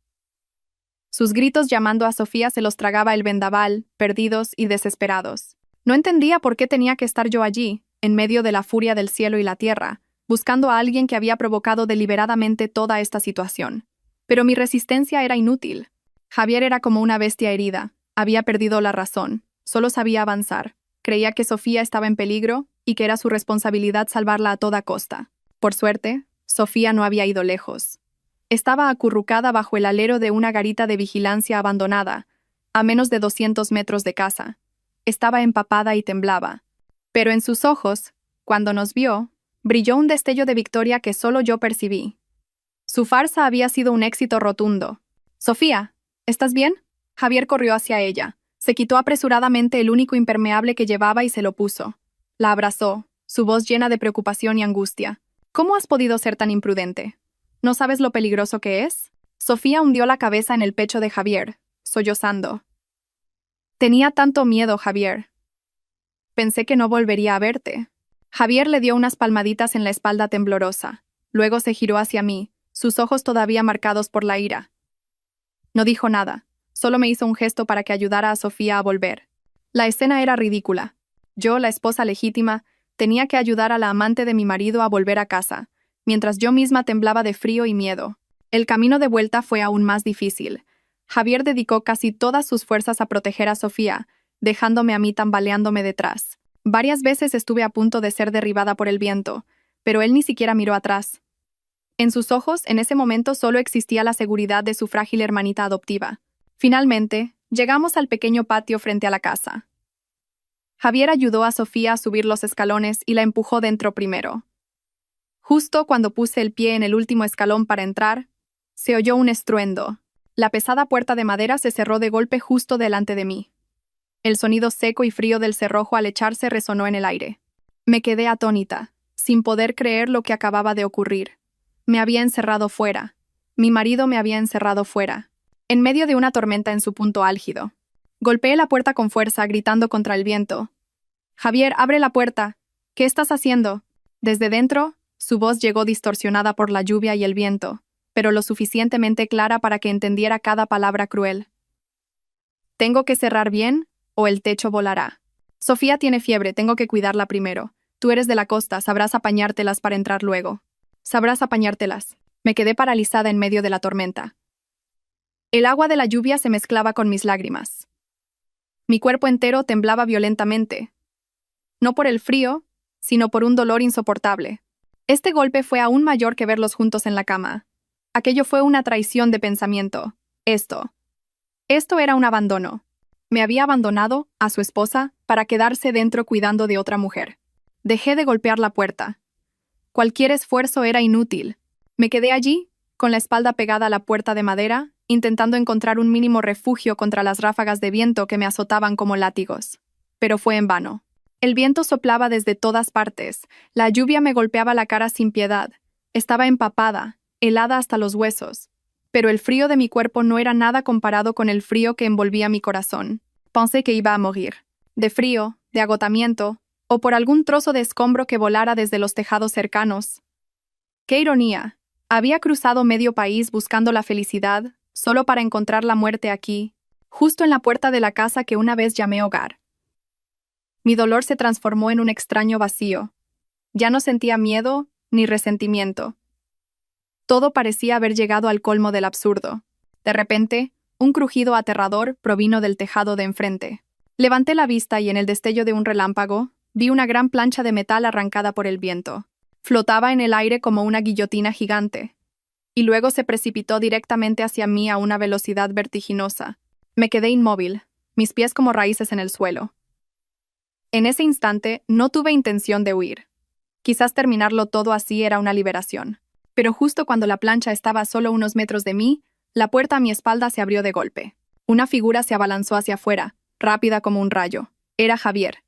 Sus gritos llamando a Sofía se los tragaba el vendaval, perdidos y desesperados. No entendía por qué tenía que estar yo allí, en medio de la furia del cielo y la tierra, buscando a alguien que había provocado deliberadamente toda esta situación. Pero mi resistencia era inútil. Javier era como una bestia herida, había perdido la razón, solo sabía avanzar. Creía que Sofía estaba en peligro y que era su responsabilidad salvarla a toda costa. Por suerte, Sofía no había ido lejos. Estaba acurrucada bajo el alero de una garita de vigilancia abandonada, a menos de 200 metros de casa. Estaba empapada y temblaba. Pero en sus ojos, cuando nos vio, brilló un destello de victoria que solo yo percibí. Su farsa había sido un éxito rotundo. «Sofía, ¿estás bien?» Javier corrió hacia ella. Se quitó apresuradamente el único impermeable que llevaba y se lo puso. La abrazó, su voz llena de preocupación y angustia. «¿Cómo has podido ser tan imprudente? ¿No sabes lo peligroso que es?» Sofía hundió la cabeza en el pecho de Javier, sollozando. «Tenía tanto miedo, Javier. Pensé que no volvería a verte». Javier le dio unas palmaditas en la espalda temblorosa. Luego se giró hacia mí, sus ojos todavía marcados por la ira. No dijo nada, solo me hizo un gesto para que ayudara a Sofía a volver. La escena era ridícula. Yo, la esposa legítima, tenía que ayudar a la amante de mi marido a volver a casa, mientras yo misma temblaba de frío y miedo. El camino de vuelta fue aún más difícil. Javier dedicó casi todas sus fuerzas a proteger a Sofía, dejándome a mí tambaleándome detrás. Varias veces estuve a punto de ser derribada por el viento, pero él ni siquiera miró atrás. En sus ojos, en ese momento solo existía la seguridad de su frágil hermanita adoptiva. Finalmente, llegamos al pequeño patio frente a la casa. Javier ayudó a Sofía a subir los escalones y la empujó dentro primero. Justo cuando puse el pie en el último escalón para entrar, se oyó un estruendo. La pesada puerta de madera se cerró de golpe justo delante de mí. El sonido seco y frío del cerrojo al echarse resonó en el aire. Me quedé atónita, sin poder creer lo que acababa de ocurrir. Me había encerrado fuera. Mi marido me había encerrado fuera, en medio de una tormenta en su punto álgido. Golpeé la puerta con fuerza, gritando contra el viento. «Javier, abre la puerta. ¿Qué estás haciendo?» Desde dentro, su voz llegó distorsionada por la lluvia y el viento, pero lo suficientemente clara para que entendiera cada palabra cruel. «Tengo que cerrar bien, o el techo volará. Sofía tiene fiebre, tengo que cuidarla primero. Tú eres de la costa, sabrás apañártelas para entrar luego. Sabrás apañártelas». Me quedé paralizada en medio de la tormenta. El agua de la lluvia se mezclaba con mis lágrimas. Mi cuerpo entero temblaba violentamente. No por el frío, sino por un dolor insoportable. Este golpe fue aún mayor que verlos juntos en la cama. Aquello fue una traición de pensamiento. Esto era un abandono. Me había abandonado, a su esposa, para quedarse dentro cuidando de otra mujer. Dejé de golpear la puerta. Cualquier esfuerzo era inútil. Me quedé allí, con la espalda pegada a la puerta de madera, intentando encontrar un mínimo refugio contra las ráfagas de viento que me azotaban como látigos. Pero fue en vano. El viento soplaba desde todas partes, la lluvia me golpeaba la cara sin piedad. Estaba empapada, helada hasta los huesos. Pero el frío de mi cuerpo no era nada comparado con el frío que envolvía mi corazón. Pensé que iba a morir. De frío, de agotamiento, o por algún trozo de escombro que volara desde los tejados cercanos. ¡Qué ironía! Había cruzado medio país buscando la felicidad, solo para encontrar la muerte aquí, justo en la puerta de la casa que una vez llamé hogar. Mi dolor se transformó en un extraño vacío. Ya no sentía miedo ni resentimiento. Todo parecía haber llegado al colmo del absurdo. De repente, un crujido aterrador provino del tejado de enfrente. Levanté la vista y en el destello de un relámpago, vi una gran plancha de metal arrancada por el viento. Flotaba en el aire como una guillotina gigante. Y luego se precipitó directamente hacia mí a una velocidad vertiginosa. Me quedé inmóvil, mis pies como raíces en el suelo. En ese instante, no tuve intención de huir. Quizás terminarlo todo así era una liberación. Pero justo cuando la plancha estaba a solo unos metros de mí, la puerta a mi espalda se abrió de golpe. Una figura se abalanzó hacia afuera, rápida como un rayo. Era Javier.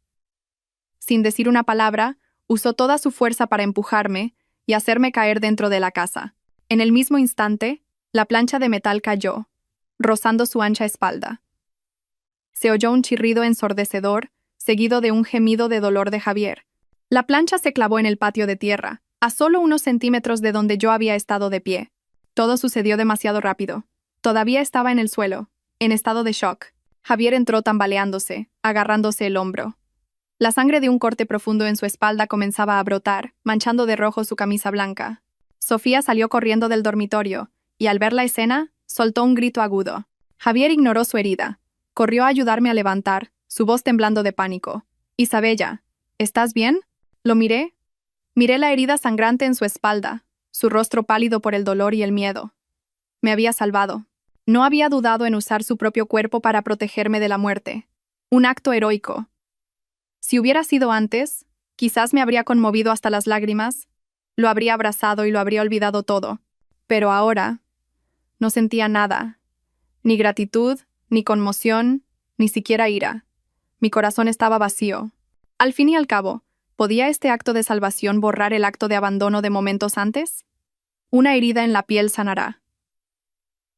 Sin decir una palabra, usó toda su fuerza para empujarme y hacerme caer dentro de la casa. En el mismo instante, la plancha de metal cayó, rozando su ancha espalda. Se oyó un chirrido ensordecedor, seguido de un gemido de dolor de Javier. La plancha se clavó en el patio de tierra, a solo unos centímetros de donde yo había estado de pie. Todo sucedió demasiado rápido. Todavía estaba en el suelo, en estado de shock. Javier entró tambaleándose, agarrándose el hombro. La sangre de un corte profundo en su espalda comenzaba a brotar, manchando de rojo su camisa blanca. Sofía salió corriendo del dormitorio, y al ver la escena, soltó un grito agudo. Javier ignoró su herida. Corrió a ayudarme a levantar, su voz temblando de pánico. «Isabella, ¿estás bien?» Lo miré. Miré la herida sangrante en su espalda, su rostro pálido por el dolor y el miedo. Me había salvado. No había dudado en usar su propio cuerpo para protegerme de la muerte. Un acto heroico. Si hubiera sido antes, quizás me habría conmovido hasta las lágrimas, lo habría abrazado y lo habría olvidado todo. Pero ahora, no sentía nada. Ni gratitud, ni conmoción, ni siquiera ira. Mi corazón estaba vacío. Al fin y al cabo, ¿podía este acto de salvación borrar el acto de abandono de momentos antes? Una herida en la piel sanará.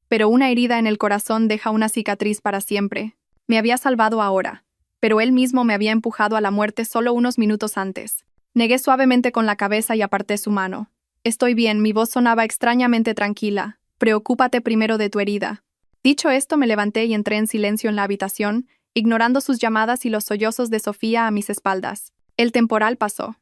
Pero una herida en el corazón deja una cicatriz para siempre. Me había salvado ahora, pero él mismo me había empujado a la muerte solo unos minutos antes. Negué suavemente con la cabeza y aparté su mano. Estoy bien, mi voz sonaba extrañamente tranquila. Preocúpate primero de tu herida. Dicho esto, me levanté y entré en silencio en la habitación, ignorando sus llamadas y los sollozos de Sofía a mis espaldas. El temporal pasó,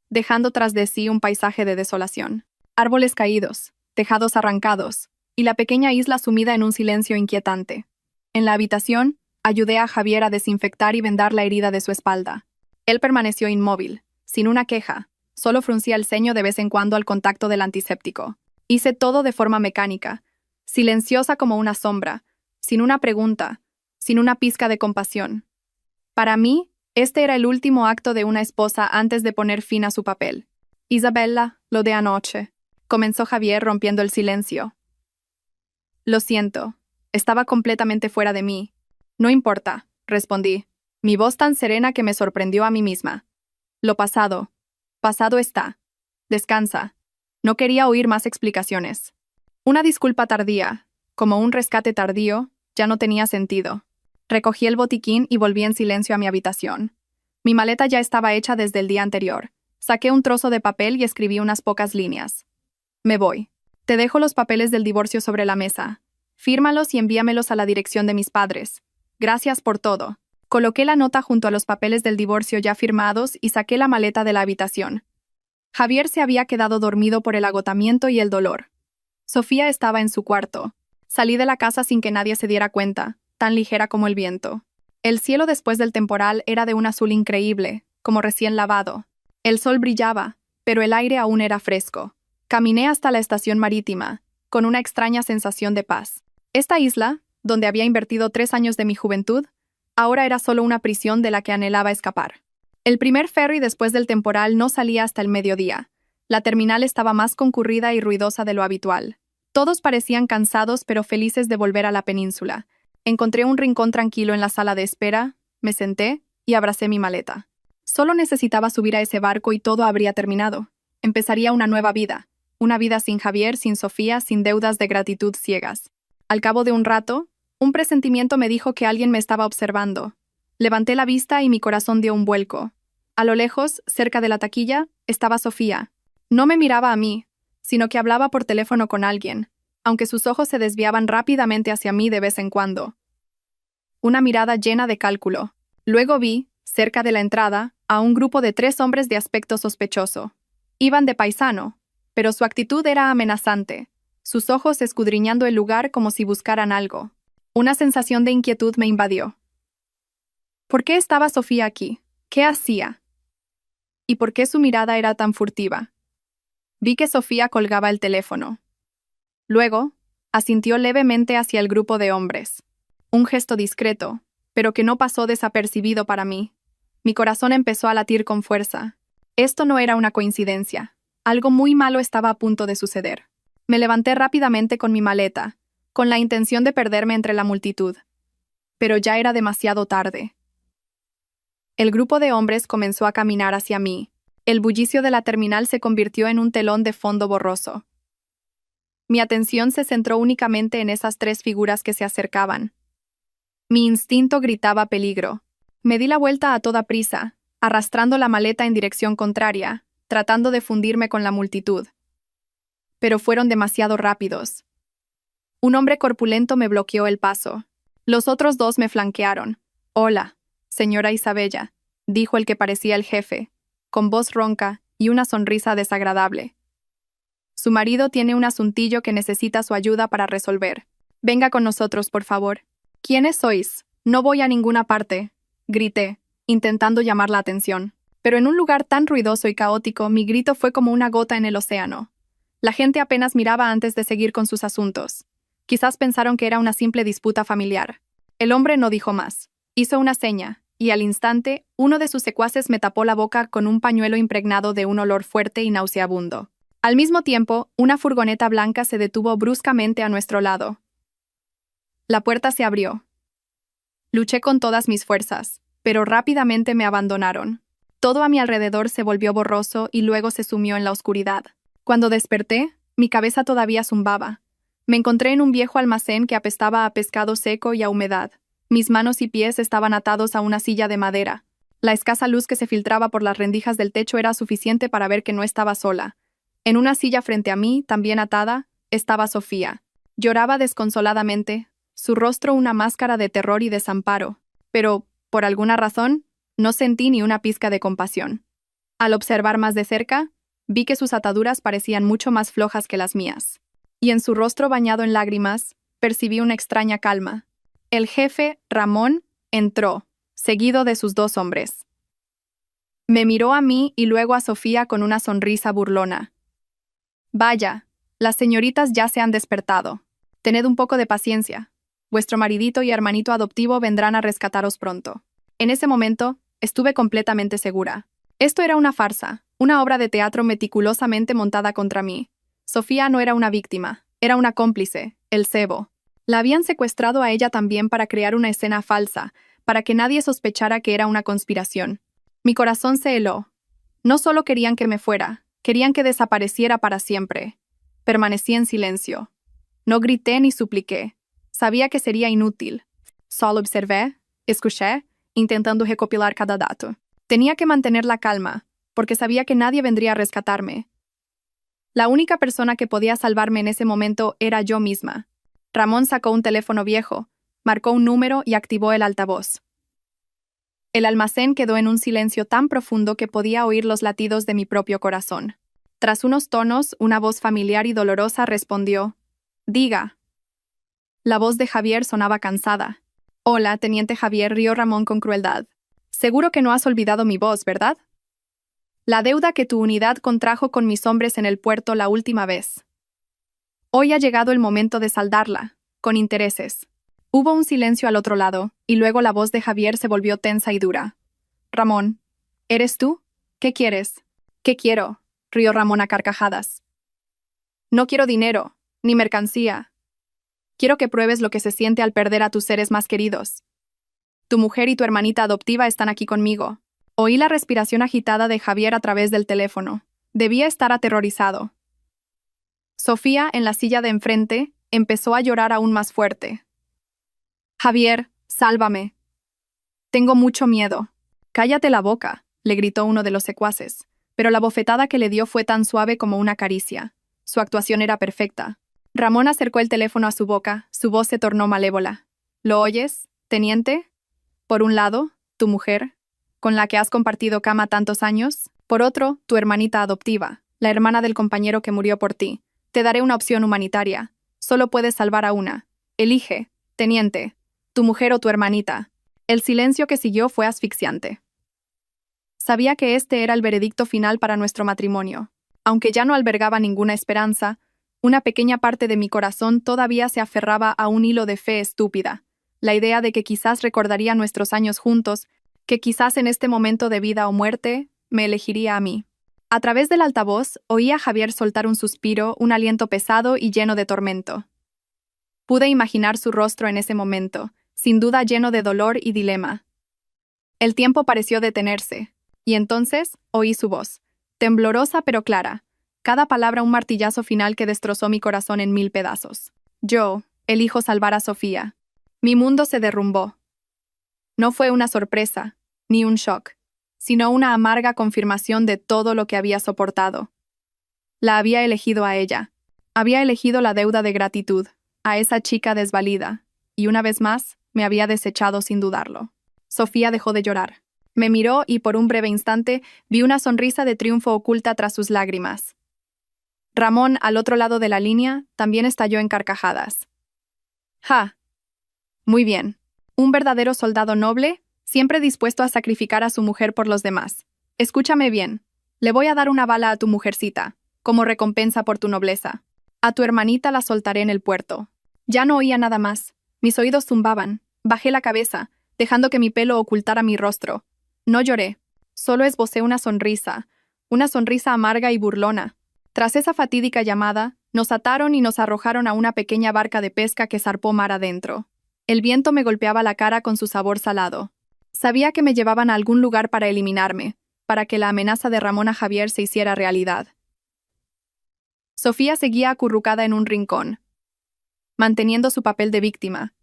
dejando tras de sí un paisaje de desolación. Árboles caídos, tejados arrancados, y la pequeña isla sumida en un silencio inquietante. En la habitación, ayudé a Javier a desinfectar y vendar la herida de su espalda. Él permaneció inmóvil, sin una queja, solo fruncía el ceño de vez en cuando al contacto del antiséptico. Hice todo de forma mecánica, silenciosa como una sombra, sin una pregunta, sin una pizca de compasión. Para mí, este era el último acto de una esposa antes de poner fin a su papel. Isabella, lo de anoche, comenzó Javier rompiendo el silencio. Lo siento, estaba completamente fuera de mí. No importa, respondí, mi voz tan serena que me sorprendió a mí misma. Lo pasado, pasado está. Descansa. No quería oír más explicaciones. Una disculpa tardía, como un rescate tardío, ya no tenía sentido. Recogí el botiquín y volví en silencio a mi habitación. Mi maleta ya estaba hecha desde el día anterior. Saqué un trozo de papel y escribí unas pocas líneas. Me voy. Te dejo los papeles del divorcio sobre la mesa. Fírmalos y envíamelos a la dirección de mis padres. Gracias por todo. Coloqué la nota junto a los papeles del divorcio ya firmados y saqué la maleta de la habitación. Javier se había quedado dormido por el agotamiento y el dolor. Sofía estaba en su cuarto. Salí de la casa sin que nadie se diera cuenta, tan ligera como el viento. El cielo después del temporal era de un azul increíble, como recién lavado. El sol brillaba, pero el aire aún era fresco. Caminé hasta la estación marítima, con una extraña sensación de paz. Esta isla, donde había invertido 3 años de mi juventud, ahora era solo una prisión de la que anhelaba escapar. El primer ferry después del temporal no salía hasta el mediodía. La terminal estaba más concurrida y ruidosa de lo habitual. Todos parecían cansados pero felices de volver a la península. Encontré un rincón tranquilo en la sala de espera, me senté y abracé mi maleta. Solo necesitaba subir a ese barco y todo habría terminado. Empezaría una nueva vida. Una vida sin Javier, sin Sofía, sin deudas de gratitud ciegas. Al cabo de un rato, un presentimiento me dijo que alguien me estaba observando. Levanté la vista y mi corazón dio un vuelco. A lo lejos, cerca de la taquilla, estaba Sofía. No me miraba a mí, sino que hablaba por teléfono con alguien, aunque sus ojos se desviaban rápidamente hacia mí de vez en cuando. Una mirada llena de cálculo. Luego vi, cerca de la entrada, a un grupo de 3 hombres de aspecto sospechoso. Iban de paisano, pero su actitud era amenazante, sus ojos escudriñando el lugar como si buscaran algo. Una sensación de inquietud me invadió. ¿Por qué estaba Sofía aquí? ¿Qué hacía? ¿Y por qué su mirada era tan furtiva? Vi que Sofía colgaba el teléfono. Luego, asintió levemente hacia el grupo de hombres. Un gesto discreto, pero que no pasó desapercibido para mí. Mi corazón empezó a latir con fuerza. Esto no era una coincidencia. Algo muy malo estaba a punto de suceder. Me levanté rápidamente con mi maleta, con la intención de perderme entre la multitud. Pero ya era demasiado tarde. El grupo de hombres comenzó a caminar hacia mí. El bullicio de la terminal se convirtió en un telón de fondo borroso. Mi atención se centró únicamente en esas 3 figuras que se acercaban. Mi instinto gritaba peligro. Me di la vuelta a toda prisa, arrastrando la maleta en dirección contraria, tratando de fundirme con la multitud. Pero fueron demasiado rápidos. Un hombre corpulento me bloqueó el paso. Los otros 2 me flanquearon. «Hola, señora Isabella», dijo el que parecía el jefe, con voz ronca y una sonrisa desagradable. Su marido tiene un asuntillo que necesita su ayuda para resolver. Venga con nosotros, por favor. ¿Quiénes sois? No voy a ninguna parte, grité, intentando llamar la atención. Pero en un lugar tan ruidoso y caótico, mi grito fue como una gota en el océano. La gente apenas miraba antes de seguir con sus asuntos. Quizás pensaron que era una simple disputa familiar. El hombre no dijo más. Hizo una seña, y al instante, uno de sus secuaces me tapó la boca con un pañuelo impregnado de un olor fuerte y nauseabundo. Al mismo tiempo, una furgoneta blanca se detuvo bruscamente a nuestro lado. La puerta se abrió. Luché con todas mis fuerzas, pero rápidamente me abandonaron. Todo a mi alrededor se volvió borroso y luego se sumió en la oscuridad. Cuando desperté, mi cabeza todavía zumbaba. Me encontré en un viejo almacén que apestaba a pescado seco y a humedad. Mis manos y pies estaban atados a una silla de madera. La escasa luz que se filtraba por las rendijas del techo era suficiente para ver que no estaba sola. En una silla frente a mí, también atada, estaba Sofía. Lloraba desconsoladamente, su rostro una máscara de terror y desamparo, pero, por alguna razón, no sentí ni una pizca de compasión. Al observar más de cerca, vi que sus ataduras parecían mucho más flojas que las mías. Y en su rostro bañado en lágrimas, percibí una extraña calma. El jefe, Ramón, entró, seguido de sus 2 hombres. Me miró a mí y luego a Sofía con una sonrisa burlona. Vaya, las señoritas ya se han despertado. Tened un poco de paciencia. Vuestro maridito y hermanito adoptivo vendrán a rescataros pronto. En ese momento, estuve completamente segura. Esto era una farsa, una obra de teatro meticulosamente montada contra mí. Sofía no era una víctima, era una cómplice, el cebo. La habían secuestrado a ella también para crear una escena falsa, para que nadie sospechara que era una conspiración. Mi corazón se heló. No solo querían que me fuera, querían que desapareciera para siempre. Permanecí en silencio. No grité ni supliqué. Sabía que sería inútil. Solo observé, escuché, intentando recopilar cada dato. Tenía que mantener la calma, porque sabía que nadie vendría a rescatarme. La única persona que podía salvarme en ese momento era yo misma. Ramón sacó un teléfono viejo, marcó un número y activó el altavoz. El almacén quedó en un silencio tan profundo que podía oír los latidos de mi propio corazón. Tras unos tonos, una voz familiar y dolorosa respondió: «Diga». La voz de Javier sonaba cansada. «Hola, teniente Javier», rió Ramón con crueldad. «Seguro que no has olvidado mi voz, ¿verdad? La deuda que tu unidad contrajo con mis hombres en el puerto la última vez. Hoy ha llegado el momento de saldarla, con intereses». Hubo un silencio al otro lado, y luego la voz de Javier se volvió tensa y dura. «Ramón, ¿eres tú? ¿Qué quieres?» «¿Qué quiero?», rió Ramón a carcajadas. «No quiero dinero, ni mercancía. Quiero que pruebes lo que se siente al perder a tus seres más queridos. Tu mujer y tu hermanita adoptiva están aquí conmigo». Oí la respiración agitada de Javier a través del teléfono. Debía estar aterrorizado. Sofía, en la silla de enfrente, empezó a llorar aún más fuerte. «Javier, sálvame. Tengo mucho miedo». «Cállate la boca», le gritó uno de los secuaces, pero la bofetada que le dio fue tan suave como una caricia. Su actuación era perfecta. Ramón acercó el teléfono a su boca, su voz se tornó malévola. «¿Lo oyes, teniente? Por un lado, tu mujer, con la que has compartido cama tantos años. Por otro, tu hermanita adoptiva, la hermana del compañero que murió por ti. Te daré una opción humanitaria. Solo puedes salvar a una. Elige, teniente, tu mujer o tu hermanita». El silencio que siguió fue asfixiante. Sabía que este era el veredicto final para nuestro matrimonio. Aunque ya no albergaba ninguna esperanza, una pequeña parte de mi corazón todavía se aferraba a un hilo de fe estúpida. La idea de que quizás recordaría nuestros años juntos, que quizás en este momento de vida o muerte, me elegiría a mí. A través del altavoz, oí a Javier soltar un suspiro, un aliento pesado y lleno de tormento. Pude imaginar su rostro en ese momento, sin duda lleno de dolor y dilema. El tiempo pareció detenerse, y entonces oí su voz, temblorosa pero clara, cada palabra un martillazo final que destrozó mi corazón en 1000 pedazos. Yo elijo salvar a Sofía. Mi mundo se derrumbó. No fue una sorpresa, ni un shock, sino una amarga confirmación de todo lo que había soportado. La había elegido a ella. Había elegido la deuda de gratitud, a esa chica desvalida, y una vez más me había desechado sin dudarlo. Sofía dejó de llorar. Me miró y por un breve instante vi una sonrisa de triunfo oculta tras sus lágrimas. Ramón, al otro lado de la línea, también estalló en carcajadas. «Ja. Muy bien. Un verdadero soldado noble, siempre dispuesto a sacrificar a su mujer por los demás. Escúchame bien. Le voy a dar una bala a tu mujercita. como recompensa por tu nobleza. A tu hermanita la soltaré en el puerto. Ya no oía nada más. Mis oídos zumbaban. Bajé la cabeza, dejando que mi pelo ocultara mi rostro. No lloré. Solo esbocé una sonrisa amarga y burlona. Tras esa fatídica llamada, nos ataron y nos arrojaron a una pequeña barca de pesca que zarpó mar adentro. El viento me golpeaba la cara con su sabor salado. Sabía que me llevaban a algún lugar para eliminarme, para que la amenaza de Ramón a Javier se hiciera realidad. Sofía seguía acurrucada en un rincón, manteniendo su papel de víctima.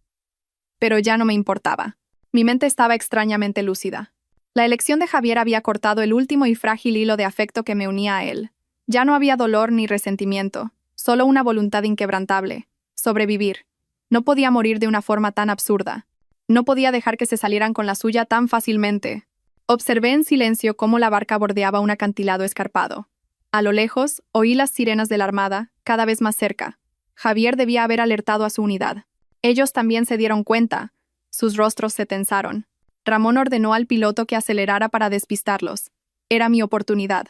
Pero ya no me importaba. Mi mente estaba extrañamente lúcida. La elección de Javier había cortado el último y frágil hilo de afecto que me unía a él. Ya no había dolor ni resentimiento, solo una voluntad inquebrantable: sobrevivir. No podía morir de una forma tan absurda. No podía dejar que se salieran con la suya tan fácilmente. Observé en silencio cómo la barca bordeaba un acantilado escarpado. A lo lejos, oí las sirenas de la armada, cada vez más cerca. Javier debía haber alertado a su unidad. Ellos también se dieron cuenta. Sus rostros se tensaron. Ramón ordenó al piloto que acelerara para despistarlos. Era mi oportunidad.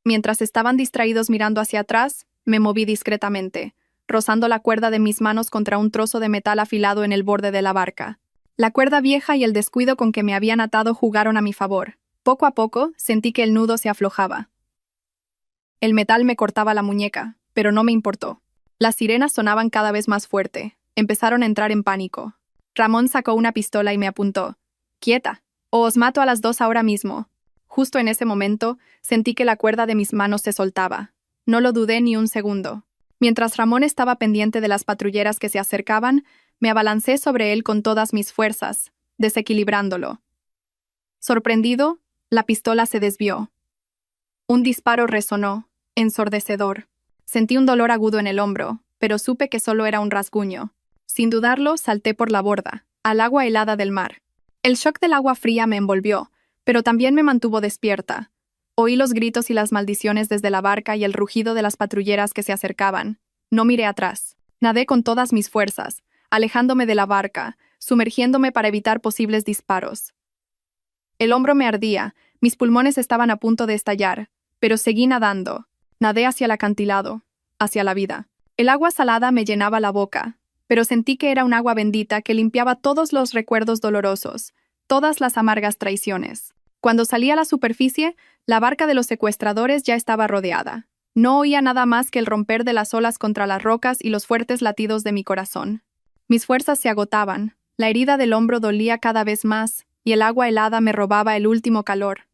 Mientras estaban distraídos mirando hacia atrás, me moví discretamente, rozando la cuerda de mis manos contra un trozo de metal afilado en el borde de la barca. La cuerda vieja y el descuido con que me habían atado jugaron a mi favor. Poco a poco, sentí que el nudo se aflojaba. El metal me cortaba la muñeca, pero no me importó. Las sirenas sonaban cada vez más fuerte. Empezaron a entrar en pánico. Ramón sacó una pistola y me apuntó. «Quieta, o os mato a las dos ahora mismo». Justo en ese momento, sentí que la cuerda de mis manos se soltaba. No lo dudé ni un segundo. Mientras Ramón estaba pendiente de las patrulleras que se acercaban, me abalancé sobre él con todas mis fuerzas, desequilibrándolo. Sorprendido, la pistola se desvió. Un disparo resonó, ensordecedor. Sentí un dolor agudo en el hombro, pero supe que solo era un rasguño. Sin dudarlo, salté por la borda, al agua helada del mar. El shock del agua fría me envolvió, pero también me mantuvo despierta. Oí los gritos y las maldiciones desde la barca y el rugido de las patrulleras que se acercaban. No miré atrás. Nadé con todas mis fuerzas, alejándome de la barca, sumergiéndome para evitar posibles disparos. El hombro me ardía, mis pulmones estaban a punto de estallar, pero seguí nadando. Nadé hacia el acantilado, hacia la vida. El agua salada me llenaba la boca, pero sentí que era un agua bendita que limpiaba todos los recuerdos dolorosos, todas las amargas traiciones. Cuando salí a la superficie, la barca de los secuestradores ya estaba rodeada. No oía nada más que el romper de las olas contra las rocas y los fuertes latidos de mi corazón. Mis fuerzas se agotaban, la herida del hombro dolía cada vez más, y el agua helada me robaba el último calor.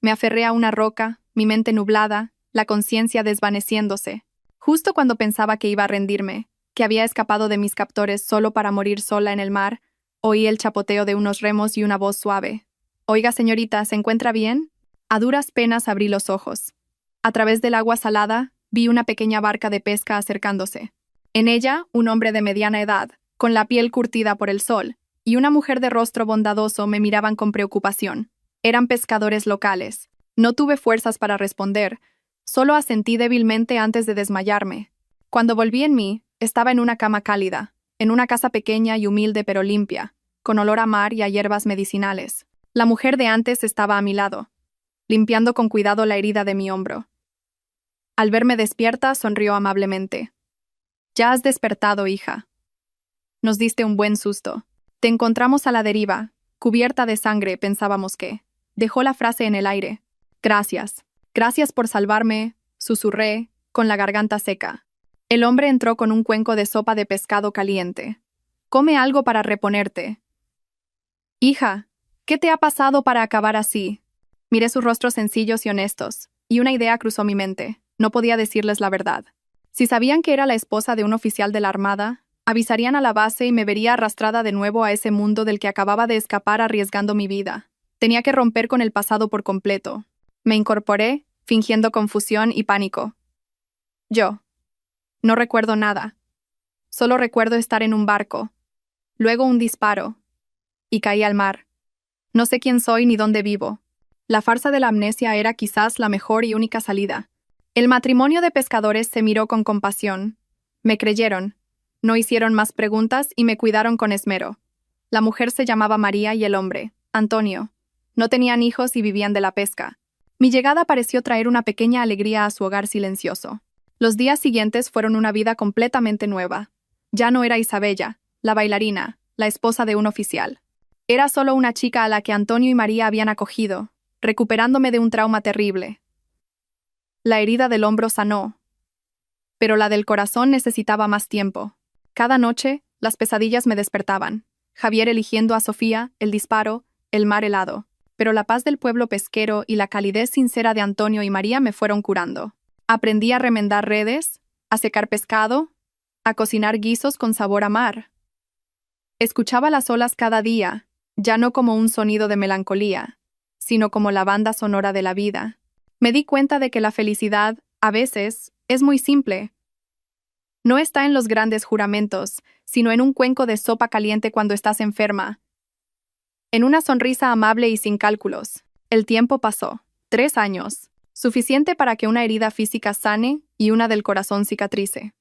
Me aferré a una roca, mi mente nublada, la conciencia desvaneciéndose. Justo cuando pensaba que iba a rendirme, que había escapado de mis captores solo para morir sola en el mar, oí el chapoteo de unos remos y una voz suave. «Oiga, señorita, ¿se encuentra bien?» A duras penas abrí los ojos. A través del agua salada, vi una pequeña barca de pesca acercándose. En ella, un hombre de mediana edad, con la piel curtida por el sol, y una mujer de rostro bondadoso me miraban con preocupación. Eran pescadores locales. No tuve fuerzas para responder, solo asentí débilmente antes de desmayarme. Cuando volví en mí, estaba en una cama cálida, en una casa pequeña y humilde pero limpia, con olor a mar y a hierbas medicinales. La mujer de antes estaba a mi lado, limpiando con cuidado la herida de mi hombro. Al verme despierta, sonrió amablemente. «Ya has despertado, hija. Nos diste un buen susto. Te encontramos a la deriva, cubierta de sangre, pensábamos que». Dejó la frase en el aire. «Gracias. Gracias por salvarme», susurré, con la garganta seca. El hombre entró con un cuenco de sopa de pescado caliente. «Come algo para reponerte». «Hija, ¿qué te ha pasado para acabar así?» Miré sus rostros sencillos y honestos, y una idea cruzó mi mente. No podía decirles la verdad. Si sabían que era la esposa de un oficial de la Armada, avisarían a la base y me vería arrastrada de nuevo a ese mundo del que acababa de escapar arriesgando mi vida. Tenía que romper con el pasado por completo. Me incorporé, fingiendo confusión y pánico. Yo. No recuerdo nada. Solo recuerdo estar en un barco. Luego un disparo. Y caí al mar. No sé quién soy ni dónde vivo. La farsa de la amnesia era quizás la mejor y única salida. El matrimonio de pescadores se miró con compasión. Me creyeron. No hicieron más preguntas y me cuidaron con esmero. La mujer se llamaba María y el hombre, Antonio. No tenían hijos y vivían de la pesca. Mi llegada pareció traer una pequeña alegría a su hogar silencioso. Los días siguientes fueron una vida completamente nueva. Ya no era Isabella, la bailarina, la esposa de un oficial. Era solo una chica a la que Antonio y María habían acogido, recuperándome de un trauma terrible. La herida del hombro sanó, pero la del corazón necesitaba más tiempo. Cada noche, las pesadillas me despertaban. Javier eligiendo a Sofía, el disparo, el mar helado. Pero la paz del pueblo pesquero y la calidez sincera de Antonio y María me fueron curando. Aprendí a remendar redes, a secar pescado, a cocinar guisos con sabor a mar. Escuchaba las olas cada día, ya no como un sonido de melancolía, sino como la banda sonora de la vida. Me di cuenta de que la felicidad, a veces, es muy simple. No está en los grandes juramentos, sino en un cuenco de sopa caliente cuando estás enferma. En una sonrisa amable y sin cálculos. El tiempo pasó. 3 años. Suficiente para que una herida física sane y una del corazón cicatrice.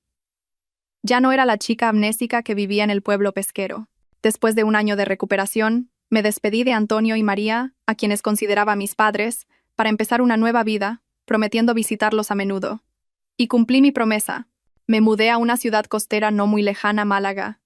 Ya no era la chica amnésica que vivía en el pueblo pesquero. Después de un año de recuperación, me despedí de Antonio y María, a quienes consideraba mis padres, para empezar una nueva vida, prometiendo visitarlos a menudo. Y cumplí mi promesa. Me mudé a una ciudad costera no muy lejana, Málaga.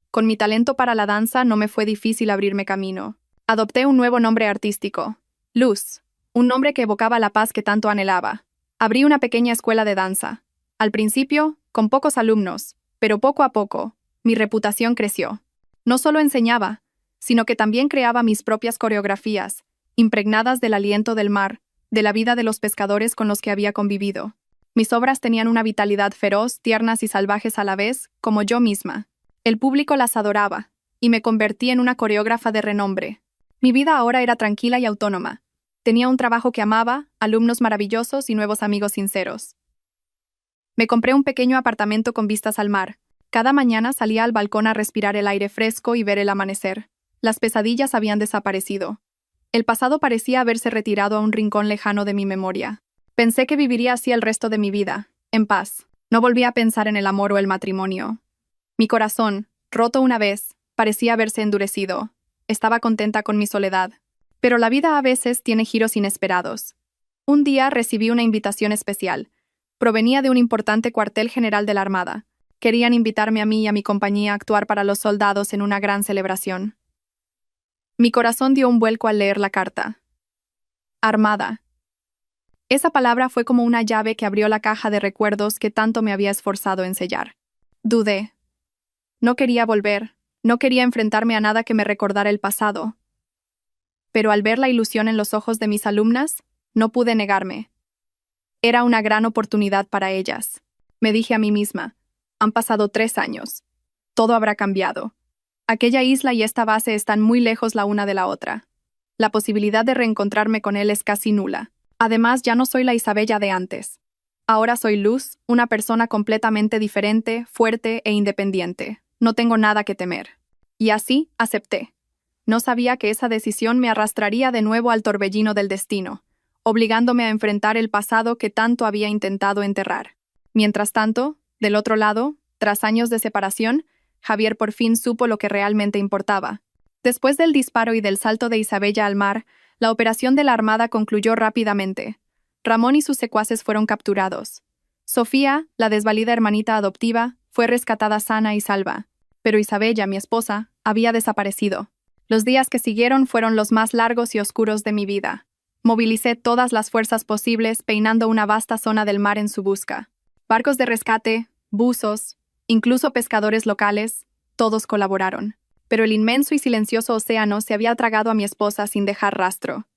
Con mi talento para la danza no me fue difícil abrirme camino. Adopté un nuevo nombre artístico, Luz, un nombre que evocaba la paz que tanto anhelaba. Abrí una pequeña escuela de danza. Al principio, con pocos alumnos, pero poco a poco, mi reputación creció. No solo enseñaba, sino que también creaba mis propias coreografías, impregnadas del aliento del mar, de la vida de los pescadores con los que había convivido. Mis obras tenían una vitalidad feroz, tiernas y salvajes a la vez, como yo misma. El público las adoraba, y me convertí en una coreógrafa de renombre. Mi vida ahora era tranquila y autónoma. Tenía un trabajo que amaba, alumnos maravillosos y nuevos amigos sinceros. Me compré un pequeño apartamento con vistas al mar. Cada mañana salía al balcón a respirar el aire fresco y ver el amanecer. Las pesadillas habían desaparecido. El pasado parecía haberse retirado a un rincón lejano de mi memoria. Pensé que viviría así el resto de mi vida, en paz. No volví a pensar en el amor o el matrimonio. Mi corazón, roto una vez, parecía haberse endurecido. Estaba contenta con mi soledad. Pero la vida a veces tiene giros inesperados. Un día recibí una invitación especial. Provenía de un importante cuartel general de la Armada. Querían invitarme a mí y a mi compañía a actuar para los soldados en una gran celebración. Mi corazón dio un vuelco al leer la carta. Armada. Esa palabra fue como una llave que abrió la caja de recuerdos que tanto me había esforzado en sellar. Dudé. No quería volver, no quería enfrentarme a nada que me recordara el pasado. Pero al ver la ilusión en los ojos de mis alumnas, no pude negarme. Era una gran oportunidad para ellas. Me dije a mí misma, han pasado 3 años. Todo habrá cambiado. Aquella isla y esta base están muy lejos la una de la otra. La posibilidad de reencontrarme con él es casi nula. Además, ya no soy la Isabella de antes. Ahora soy Luz, una persona completamente diferente, fuerte e independiente. No tengo nada que temer. Y así, acepté. No sabía que esa decisión me arrastraría de nuevo al torbellino del destino, obligándome a enfrentar el pasado que tanto había intentado enterrar. Mientras tanto, del otro lado, tras años de separación, Javier por fin supo lo que realmente importaba. Después del disparo y del salto de Isabella al mar, la operación de la Armada concluyó rápidamente. Ramón y sus secuaces fueron capturados. Sofía, la desvalida hermanita adoptiva, fue rescatada sana y salva. Pero Isabella, mi esposa, había desaparecido. Los días que siguieron fueron los más largos y oscuros de mi vida. Movilicé todas las fuerzas posibles peinando una vasta zona del mar en su busca. Barcos de rescate, buzos, incluso pescadores locales, todos colaboraron. Pero el inmenso y silencioso océano se había tragado a mi esposa sin dejar rastro.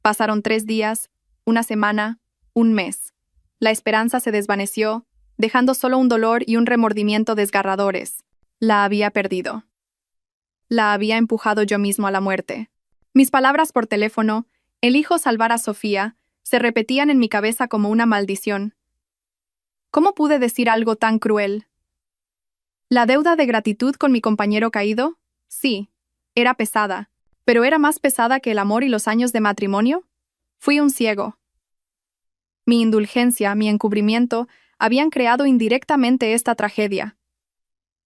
Pasaron 3 días, una semana, un mes. La esperanza se desvaneció, dejando solo un dolor y un remordimiento desgarradores. La había perdido. La había empujado yo mismo a la muerte. Mis palabras por teléfono, elijo salvar a Sofía, se repetían en mi cabeza como una maldición. ¿Cómo pude decir algo tan cruel? ¿La deuda de gratitud con mi compañero caído? Sí, era pesada, pero ¿era más pesada que el amor y los años de matrimonio? Fui un ciego. Mi indulgencia, mi encubrimiento, habían creado indirectamente esta tragedia.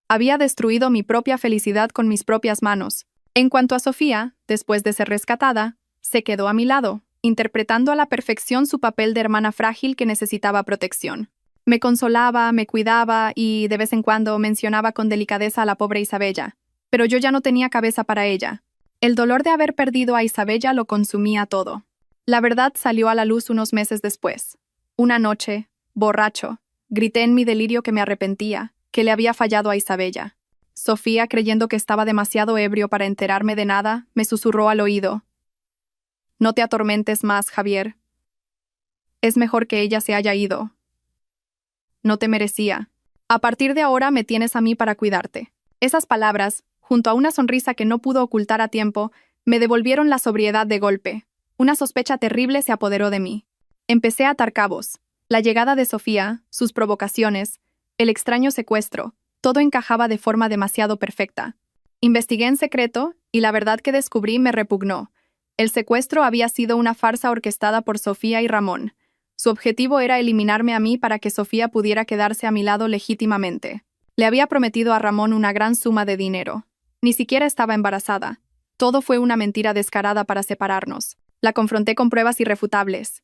Había destruido mi propia felicidad con mis propias manos. En cuanto a Sofía, después de ser rescatada, se quedó a mi lado. interpretando a la perfección su papel de hermana frágil que necesitaba protección. Me consolaba, me cuidaba y, de vez en cuando, mencionaba con delicadeza a la pobre Isabella, pero yo ya no tenía cabeza para ella. El dolor de haber perdido a Isabella lo consumía todo. La verdad salió a la luz unos meses después. Una noche, borracho, grité en mi delirio que me arrepentía, que le había fallado a Isabella. Sofía, creyendo que estaba demasiado ebrio para enterarme de nada, me susurró al oído: «No te atormentes más, Javier. Es mejor que ella se haya ido. No te merecía. A partir de ahora me tienes a mí para cuidarte». Esas palabras, junto a una sonrisa que no pudo ocultar a tiempo, me devolvieron la sobriedad de golpe. Una sospecha terrible se apoderó de mí. Empecé a atar cabos. La llegada de Sofía, sus provocaciones, el extraño secuestro, todo encajaba de forma demasiado perfecta. Investigué en secreto, y la verdad que descubrí me repugnó. El secuestro había sido una farsa orquestada por Sofía y Ramón. Su objetivo era eliminarme a mí para que Sofía pudiera quedarse a mi lado legítimamente. Le había prometido a Ramón una gran suma de dinero. Ni siquiera estaba embarazada. Todo fue una mentira descarada para separarnos. La confronté con pruebas irrefutables.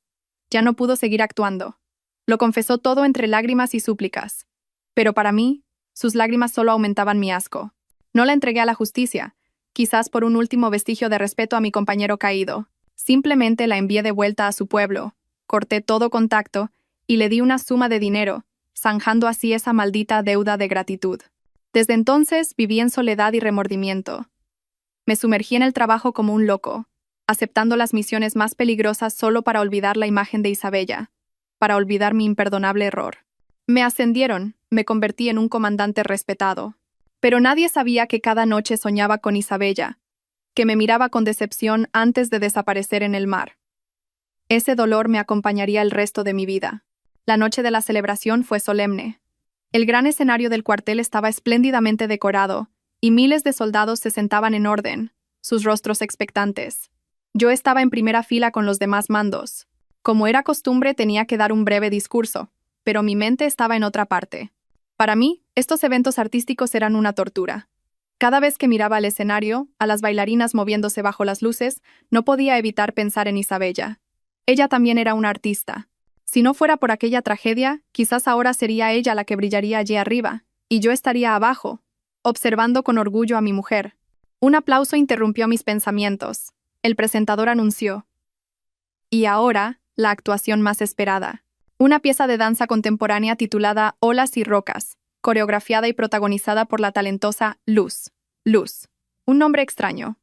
Ya no pudo seguir actuando. Lo confesó todo entre lágrimas y súplicas. Pero para mí, sus lágrimas solo aumentaban mi asco. No la entregué a la justicia, quizás por un último vestigio de respeto a mi compañero caído. Simplemente la envié de vuelta a su pueblo, corté todo contacto y le di una suma de dinero, zanjando así esa maldita deuda de gratitud. Desde entonces viví en soledad y remordimiento. Me sumergí en el trabajo como un loco, aceptando las misiones más peligrosas solo para olvidar la imagen de Isabella, para olvidar mi imperdonable error. Me ascendieron, me convertí en un comandante respetado. Pero nadie sabía que cada noche soñaba con Isabella, que me miraba con decepción antes de desaparecer en el mar. Ese dolor me acompañaría el resto de mi vida. La noche de la celebración fue solemne. El gran escenario del cuartel estaba espléndidamente decorado, y miles de soldados se sentaban en orden, sus rostros expectantes. Yo estaba en primera fila con los demás mandos. Como era costumbre, tenía que dar un breve discurso, pero mi mente estaba en otra parte. Para mí, estos eventos artísticos eran una tortura. Cada vez que miraba al escenario, a las bailarinas moviéndose bajo las luces, no podía evitar pensar en Isabella. Ella también era una artista. Si no fuera por aquella tragedia, quizás ahora sería ella la que brillaría allí arriba, y yo estaría abajo, observando con orgullo a mi mujer. Un aplauso interrumpió mis pensamientos. El presentador anunció: «Y ahora, la actuación más esperada. Una pieza de danza contemporánea titulada Olas y Rocas, coreografiada y protagonizada por la talentosa Luz. Luz. Un nombre extraño».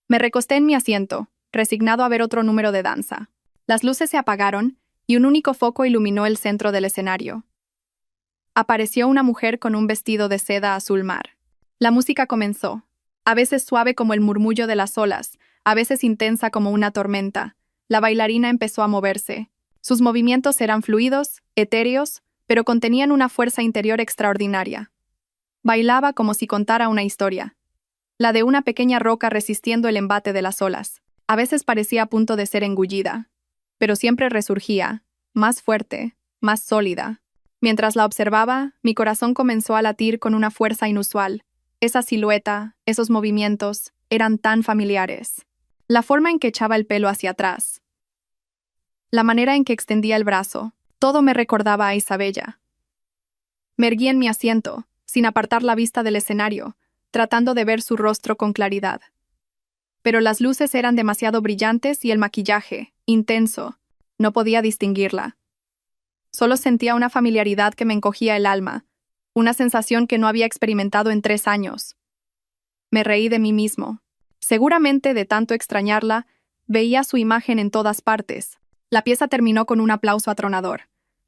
Me recosté en mi asiento, resignado a ver otro número de danza. Las luces se apagaron, y un único foco iluminó el centro del escenario. Apareció una mujer con un vestido de seda azul mar. La música comenzó, a veces suave como el murmullo de las olas, a veces intensa como una tormenta. La bailarina empezó a moverse. Sus movimientos eran fluidos, etéreos, pero contenían una fuerza interior extraordinaria. Bailaba como si contara una historia, la de una pequeña roca resistiendo el embate de las olas. A veces parecía a punto de ser engullida, pero siempre resurgía, más fuerte, más sólida. Mientras la observaba, mi corazón comenzó a latir con una fuerza inusual. Esa silueta, esos movimientos, eran tan familiares. La forma en que echaba el pelo hacia atrás, la manera en que extendía el brazo, todo me recordaba a Isabella. Me erguí en mi asiento, sin apartar la vista del escenario, tratando de ver su rostro con claridad. Pero las luces eran demasiado brillantes y el maquillaje, intenso, no podía distinguirla. Solo sentía una familiaridad que me encogía el alma, una sensación que no había experimentado en 3 años. Me reí de mí mismo. Seguramente, de tanto extrañarla, veía su imagen en todas partes. La pieza terminó con un aplauso atronador.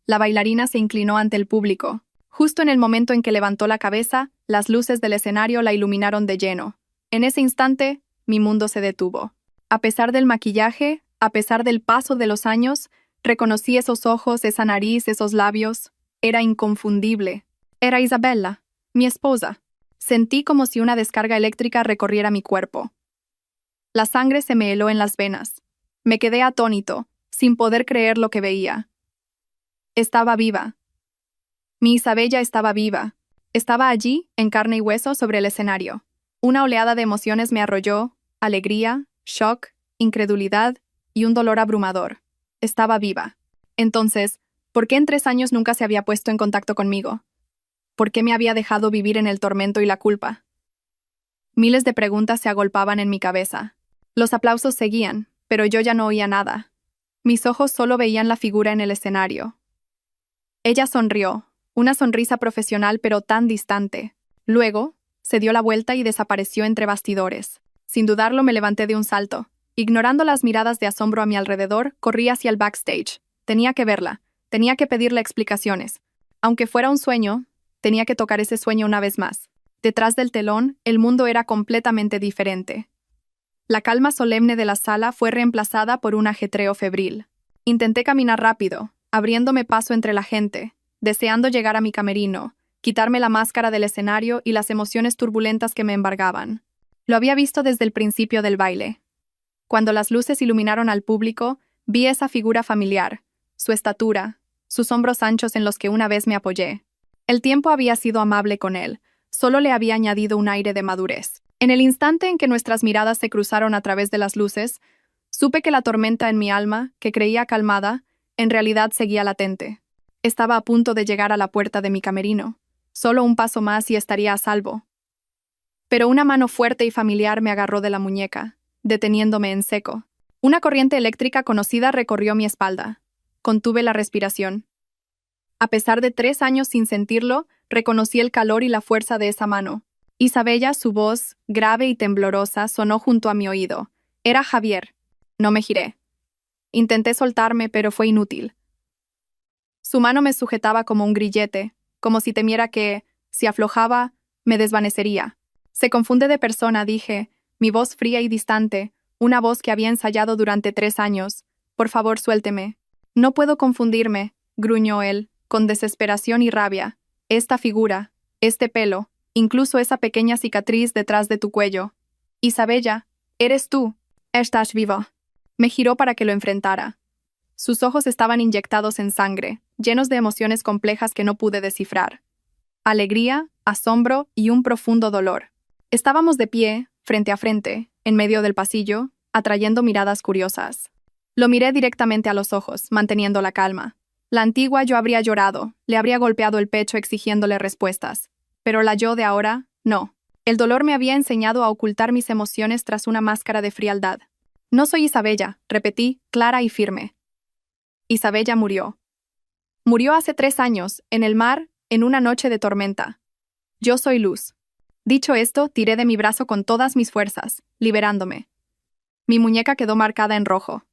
La bailarina se inclinó ante el público. Justo en el momento en que levantó la cabeza, las luces del escenario la iluminaron de lleno. En ese instante, mi mundo se detuvo. A pesar del maquillaje, a pesar del paso de los años, reconocí esos ojos, esa nariz, esos labios. Era inconfundible. Era Isabella, mi esposa. Sentí como si una descarga eléctrica recorriera mi cuerpo. La sangre se me heló en las venas. Me quedé atónito, sin poder creer lo que veía. Estaba viva. Mi Isabella estaba viva. Estaba allí, en carne y hueso, sobre el escenario. Una oleada de emociones me arrolló: alegría, shock, incredulidad y un dolor abrumador. Estaba viva. Entonces, ¿por qué en 3 años nunca se había puesto en contacto conmigo? ¿Por qué me había dejado vivir en el tormento y la culpa? Miles de preguntas se agolpaban en mi cabeza. Los aplausos seguían, pero yo ya no oía nada. Mis ojos solo veían la figura en el escenario. Ella sonrió, una sonrisa profesional pero tan distante. Luego, se dio la vuelta y desapareció entre bastidores. Sin dudarlo, me levanté de un salto. Ignorando las miradas de asombro a mi alrededor, corrí hacia el backstage. Tenía que verla, tenía que pedirle explicaciones. Aunque fuera un sueño, tenía que tocar ese sueño una vez más. Detrás del telón, el mundo era completamente diferente. La calma solemne de la sala fue reemplazada por un ajetreo febril. Intenté caminar rápido, abriéndome paso entre la gente, deseando llegar a mi camerino, quitarme la máscara del escenario y las emociones turbulentas que me embargaban. Lo había visto desde el principio del baile. Cuando las luces iluminaron al público, vi esa figura familiar, su estatura, sus hombros anchos en los que una vez me apoyé. El tiempo había sido amable con él, solo le había añadido un aire de madurez. En el instante en que nuestras miradas se cruzaron a través de las luces, supe que la tormenta en mi alma, que creía calmada, en realidad seguía latente. Estaba a punto de llegar a la puerta de mi camerino. Solo un paso más y estaría a salvo. Pero una mano fuerte y familiar me agarró de la muñeca, deteniéndome en seco. Una corriente eléctrica conocida recorrió mi espalda. Contuve la respiración. A pesar de 3 años sin sentirlo, reconocí el calor y la fuerza de esa mano. Isabella, su voz, grave y temblorosa, sonó junto a mi oído. Era Javier. No me giré. Intenté soltarme, pero fue inútil. Su mano me sujetaba como un grillete, como si temiera que, si aflojaba, me desvanecería. Se confunde de persona, dije, mi voz fría y distante, una voz que había ensayado durante 3 años. Por favor, suélteme. No puedo confundirme, gruñó él, con desesperación y rabia. Esta figura, este pelo, incluso esa pequeña cicatriz detrás de tu cuello. Isabella, eres tú. Estás viva. Me giró para que lo enfrentara. Sus ojos estaban inyectados en sangre, llenos de emociones complejas que no pude descifrar. Alegría, asombro y un profundo dolor. Estábamos de pie, frente a frente, en medio del pasillo, atrayendo miradas curiosas. Lo miré directamente a los ojos, manteniendo la calma. La antigua yo habría llorado, le habría golpeado el pecho exigiéndole respuestas. Pero la yo de ahora, no. El dolor me había enseñado a ocultar mis emociones tras una máscara de frialdad. No soy Isabella, repetí, clara y firme. Isabella murió. Murió hace 3 años, en el mar, en una noche de tormenta. Yo soy Luz. Dicho esto, tiré de mi brazo con todas mis fuerzas, liberándome. Mi muñeca quedó marcada en rojo.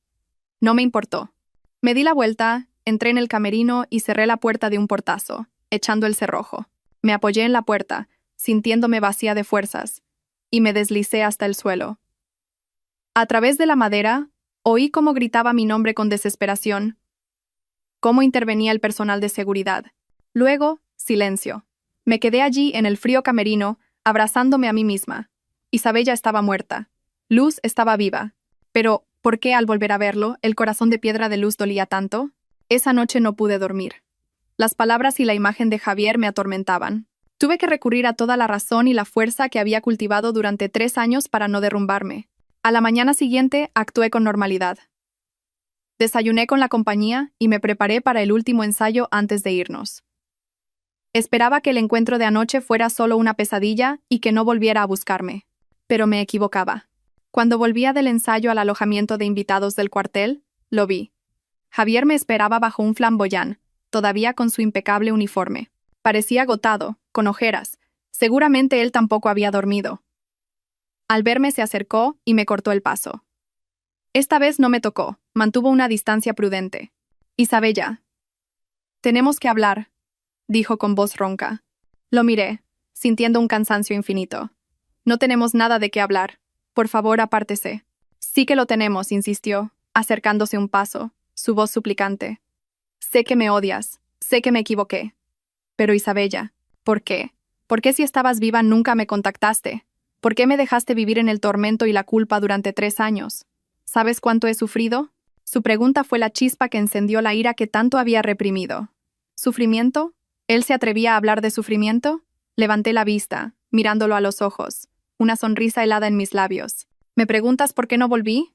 No me importó. Me di la vuelta, entré en el camerino y cerré la puerta de un portazo, echando el cerrojo. Me apoyé en la puerta, sintiéndome vacía de fuerzas, y me deslicé hasta el suelo. A través de la madera, oí cómo gritaba mi nombre con desesperación, cómo intervenía el personal de seguridad. Luego, silencio. Me quedé allí en el frío camerino, abrazándome a mí misma. Isabella estaba muerta. Luz estaba viva. Pero, ¿por qué al volver a verlo, el corazón de piedra de Luz dolía tanto? Esa noche no pude dormir. Las palabras y la imagen de Javier me atormentaban. Tuve que recurrir a toda la razón y la fuerza que había cultivado durante 3 años para no derrumbarme. A la mañana siguiente actué con normalidad. Desayuné con la compañía y me preparé para el último ensayo antes de irnos. Esperaba que el encuentro de anoche fuera solo una pesadilla y que no volviera a buscarme. Pero me equivocaba. Cuando volvía del ensayo al alojamiento de invitados del cuartel, lo vi. Javier me esperaba bajo un flamboyán, todavía con su impecable uniforme. Parecía agotado, con ojeras. Seguramente él tampoco había dormido. Al verme se acercó y me cortó el paso. Esta vez no me tocó, mantuvo una distancia prudente. Isabella. Tenemos que hablar, dijo con voz ronca. Lo miré, sintiendo un cansancio infinito. No tenemos nada de qué hablar. Por favor, apártese. Sí que lo tenemos, insistió, acercándose un paso, su voz suplicante. Sé que me odias, sé que me equivoqué. Pero Isabella, ¿por qué? ¿Por qué si estabas viva nunca me contactaste? ¿Por qué me dejaste vivir en el tormento y la culpa durante 3 años? ¿Sabes cuánto he sufrido? Su pregunta fue la chispa que encendió la ira que tanto había reprimido. ¿Sufrimiento? ¿Él se atrevía a hablar de sufrimiento? Levanté la vista, mirándolo a los ojos, una sonrisa helada en mis labios. ¿Me preguntas por qué no volví?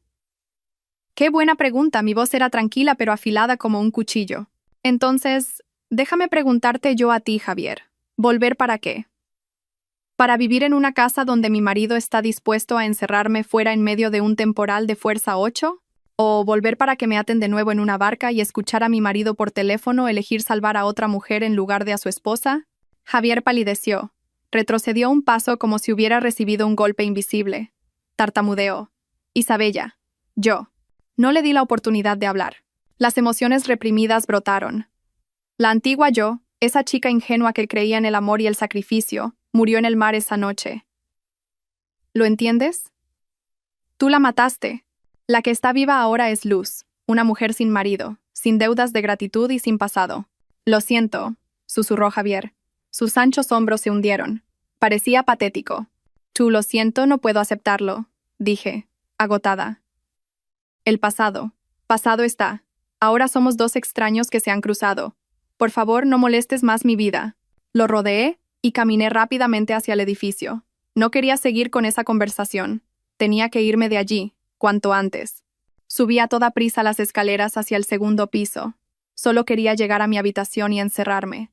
Qué buena pregunta, mi voz era tranquila pero afilada como un cuchillo. Entonces, déjame preguntarte yo a ti, Javier. ¿Volver para qué? ¿Para vivir en una casa donde mi marido está dispuesto a encerrarme fuera en medio de un temporal de fuerza 8? ¿O volver para que me aten de nuevo en una barca y escuchar a mi marido por teléfono elegir salvar a otra mujer en lugar de a su esposa? Javier palideció. Retrocedió un paso como si hubiera recibido un golpe invisible. Tartamudeó. Isabella. Yo. No le di la oportunidad de hablar. Las emociones reprimidas brotaron. La antigua yo, esa chica ingenua que creía en el amor y el sacrificio, murió en el mar esa noche. ¿Lo entiendes? Tú la mataste. La que está viva ahora es Luz, una mujer sin marido, sin deudas de gratitud y sin pasado. Lo siento, susurró Javier. Sus anchos hombros se hundieron. Parecía patético. Tú lo siento, no puedo aceptarlo, dije, agotada. El pasado. Pasado está. Ahora somos dos extraños que se han cruzado. Por favor, no molestes más mi vida. Lo rodeé y caminé rápidamente hacia el edificio. No quería seguir con esa conversación. Tenía que irme de allí, cuanto antes. Subí a toda prisa las escaleras hacia el segundo piso. Solo quería llegar a mi habitación y encerrarme.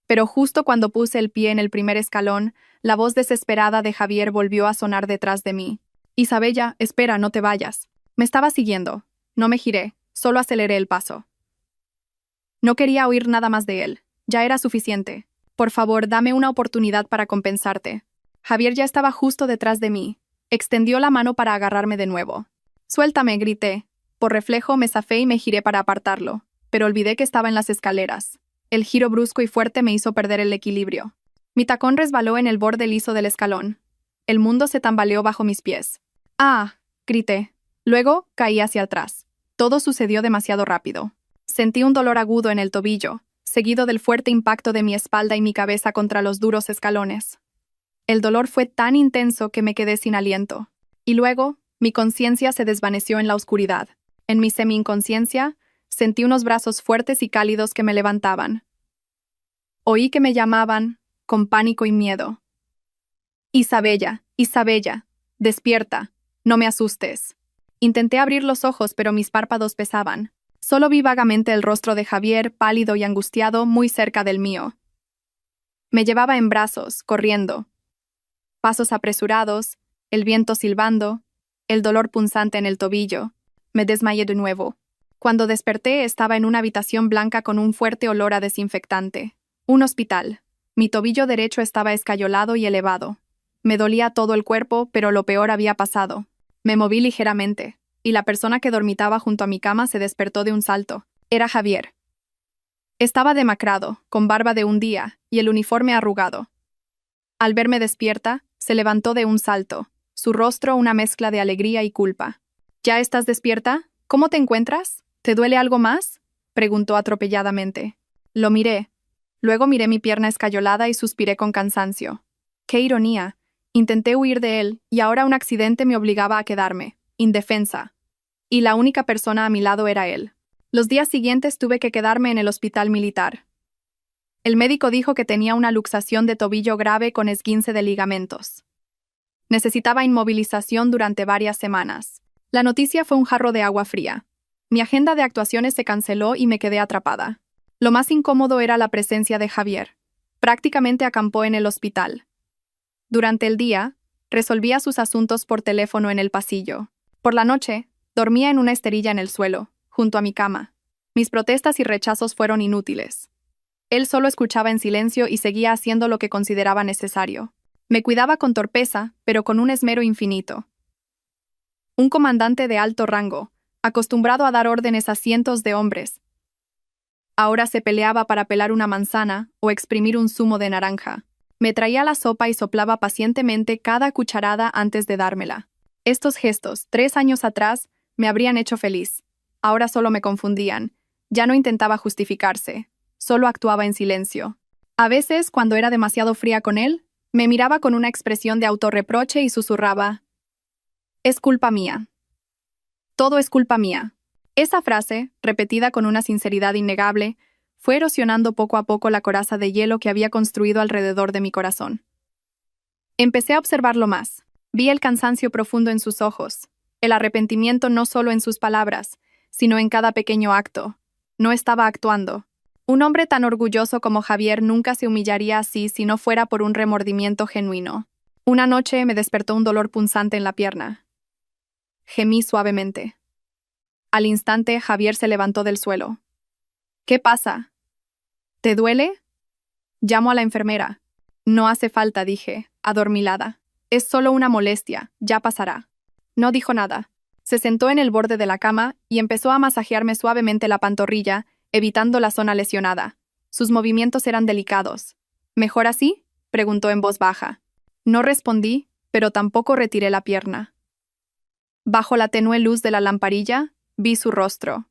Pero justo cuando puse el pie en el primer escalón, la voz desesperada de Javier volvió a sonar detrás de mí. Isabella, espera, no te vayas. Me estaba siguiendo. No me giré, solo aceleré el paso. No quería oír nada más de él. Ya era suficiente. Por favor, dame una oportunidad para compensarte. Javier ya estaba justo detrás de mí. Extendió la mano para agarrarme de nuevo. Suéltame, grité. Por reflejo me zafé y me giré para apartarlo, pero olvidé que estaba en las escaleras. El giro brusco y fuerte me hizo perder el equilibrio. Mi tacón resbaló en el borde liso del escalón. El mundo se tambaleó bajo mis pies. ¡Ah! Grité. Luego caí hacia atrás. Todo sucedió demasiado rápido. Sentí un dolor agudo en el tobillo, seguido del fuerte impacto de mi espalda y mi cabeza contra los duros escalones. El dolor fue tan intenso que me quedé sin aliento. Y luego, mi conciencia se desvaneció en la oscuridad. En mi semi-inconsciencia, sentí unos brazos fuertes y cálidos que me levantaban. Oí que me llamaban, con pánico y miedo. Isabella, Isabella, despierta, no me asustes. Intenté abrir los ojos, pero mis párpados pesaban. Solo vi vagamente el rostro de Javier, pálido y angustiado, muy cerca del mío. Me llevaba en brazos, corriendo. Pasos apresurados, el viento silbando, el dolor punzante en el tobillo. Me desmayé de nuevo. Cuando desperté estaba en una habitación blanca con un fuerte olor a desinfectante. Un hospital. Mi tobillo derecho estaba escayolado y elevado. Me dolía todo el cuerpo, pero lo peor había pasado. Me moví ligeramente, y la persona que dormitaba junto a mi cama se despertó de un salto. Era Javier. Estaba demacrado, con barba de un día, y el uniforme arrugado. Al verme despierta, se levantó de un salto, su rostro una mezcla de alegría y culpa. ¿Ya estás despierta? ¿Cómo te encuentras? ¿Te duele algo más? Preguntó atropelladamente. Lo miré. Luego miré mi pierna escayolada y suspiré con cansancio. ¡Qué ironía! Intenté huir de él, y ahora un accidente me obligaba a quedarme, indefensa. Y la única persona a mi lado era él. Los días siguientes tuve que quedarme en el hospital militar. El médico dijo que tenía una luxación de tobillo grave con esguince de ligamentos. Necesitaba inmovilización durante varias semanas. La noticia fue un jarro de agua fría. Mi agenda de actuaciones se canceló y me quedé atrapada. Lo más incómodo era la presencia de Javier. Prácticamente acampó en el hospital. Durante el día, resolvía sus asuntos por teléfono en el pasillo. Por la noche, dormía en una esterilla en el suelo, junto a mi cama. Mis protestas y rechazos fueron inútiles. Él solo escuchaba en silencio y seguía haciendo lo que consideraba necesario. Me cuidaba con torpeza, pero con un esmero infinito. Un comandante de alto rango, acostumbrado a dar órdenes a cientos de hombres. Ahora se peleaba para pelar una manzana o exprimir un zumo de naranja. Me traía la sopa y soplaba pacientemente cada cucharada antes de dármela. Estos gestos, 3 años atrás, me habrían hecho feliz. Ahora solo me confundían. Ya no intentaba justificarse. Solo actuaba en silencio. A veces, cuando era demasiado fría con él, me miraba con una expresión de autorreproche y susurraba: «Es culpa mía. Todo es culpa mía». Esa frase, repetida con una sinceridad innegable, fue erosionando poco a poco la coraza de hielo que había construido alrededor de mi corazón. Empecé a observarlo más. Vi el cansancio profundo en sus ojos, El arrepentimiento no solo en sus palabras, sino en cada pequeño acto. No estaba actuando. Un hombre tan orgulloso como Javier nunca se humillaría así si no fuera por un remordimiento genuino. Una noche me despertó un dolor punzante en la pierna. Gemí suavemente. Al instante, Javier se levantó del suelo. ¿Qué pasa? ¿Te duele? Llamo a la enfermera. No hace falta, dije, adormilada. Es solo una molestia, ya pasará. No dijo nada. Se sentó en el borde de la cama y empezó a masajearme suavemente la pantorrilla, evitando la zona lesionada. Sus movimientos eran delicados. ¿Mejor así?, preguntó en voz baja. No respondí, pero tampoco retiré la pierna. Bajo la tenue luz de la lamparilla, vi su rostro.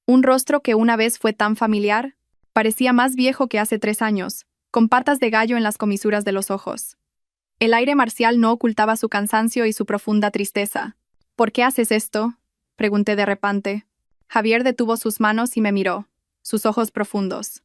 Un rostro que una vez fue tan familiar, parecía más viejo que hace 3 años, con patas de gallo en las comisuras de los ojos. El aire marcial no ocultaba su cansancio y su profunda tristeza. ¿Por qué haces esto?, pregunté de repente. Javier detuvo sus manos y me miró, sus ojos profundos.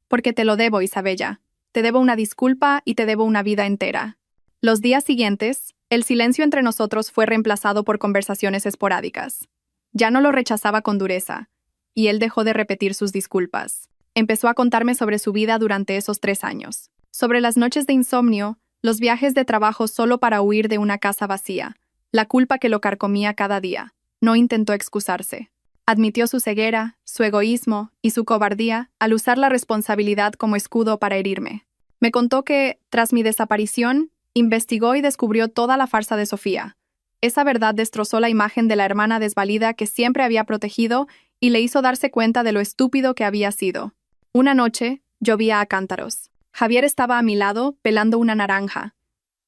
Porque te lo debo, Isabella. Te debo una disculpa y te debo una vida entera. Los días siguientes, el silencio entre nosotros fue reemplazado por conversaciones esporádicas. Ya no lo rechazaba con dureza, y él dejó de repetir sus disculpas. Empezó a contarme sobre su vida durante esos 3 años. Sobre las noches de insomnio, los viajes de trabajo solo para huir de una casa vacía, la culpa que lo carcomía cada día. No intentó excusarse. Admitió su ceguera, su egoísmo y su cobardía al usar la responsabilidad como escudo para herirme. Me contó que, tras mi desaparición, investigó y descubrió toda la farsa de Sofía. Esa verdad destrozó la imagen de la hermana desvalida que siempre había protegido y le hizo darse cuenta de lo estúpido que había sido. Una noche, llovía a cántaros. Javier estaba a mi lado, pelando una naranja.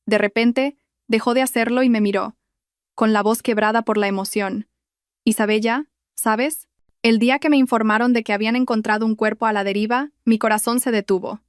De repente, dejó de hacerlo y me miró, con la voz quebrada por la emoción. Isabella, ¿sabes? El día que me informaron de que habían encontrado un cuerpo a la deriva, mi corazón se detuvo.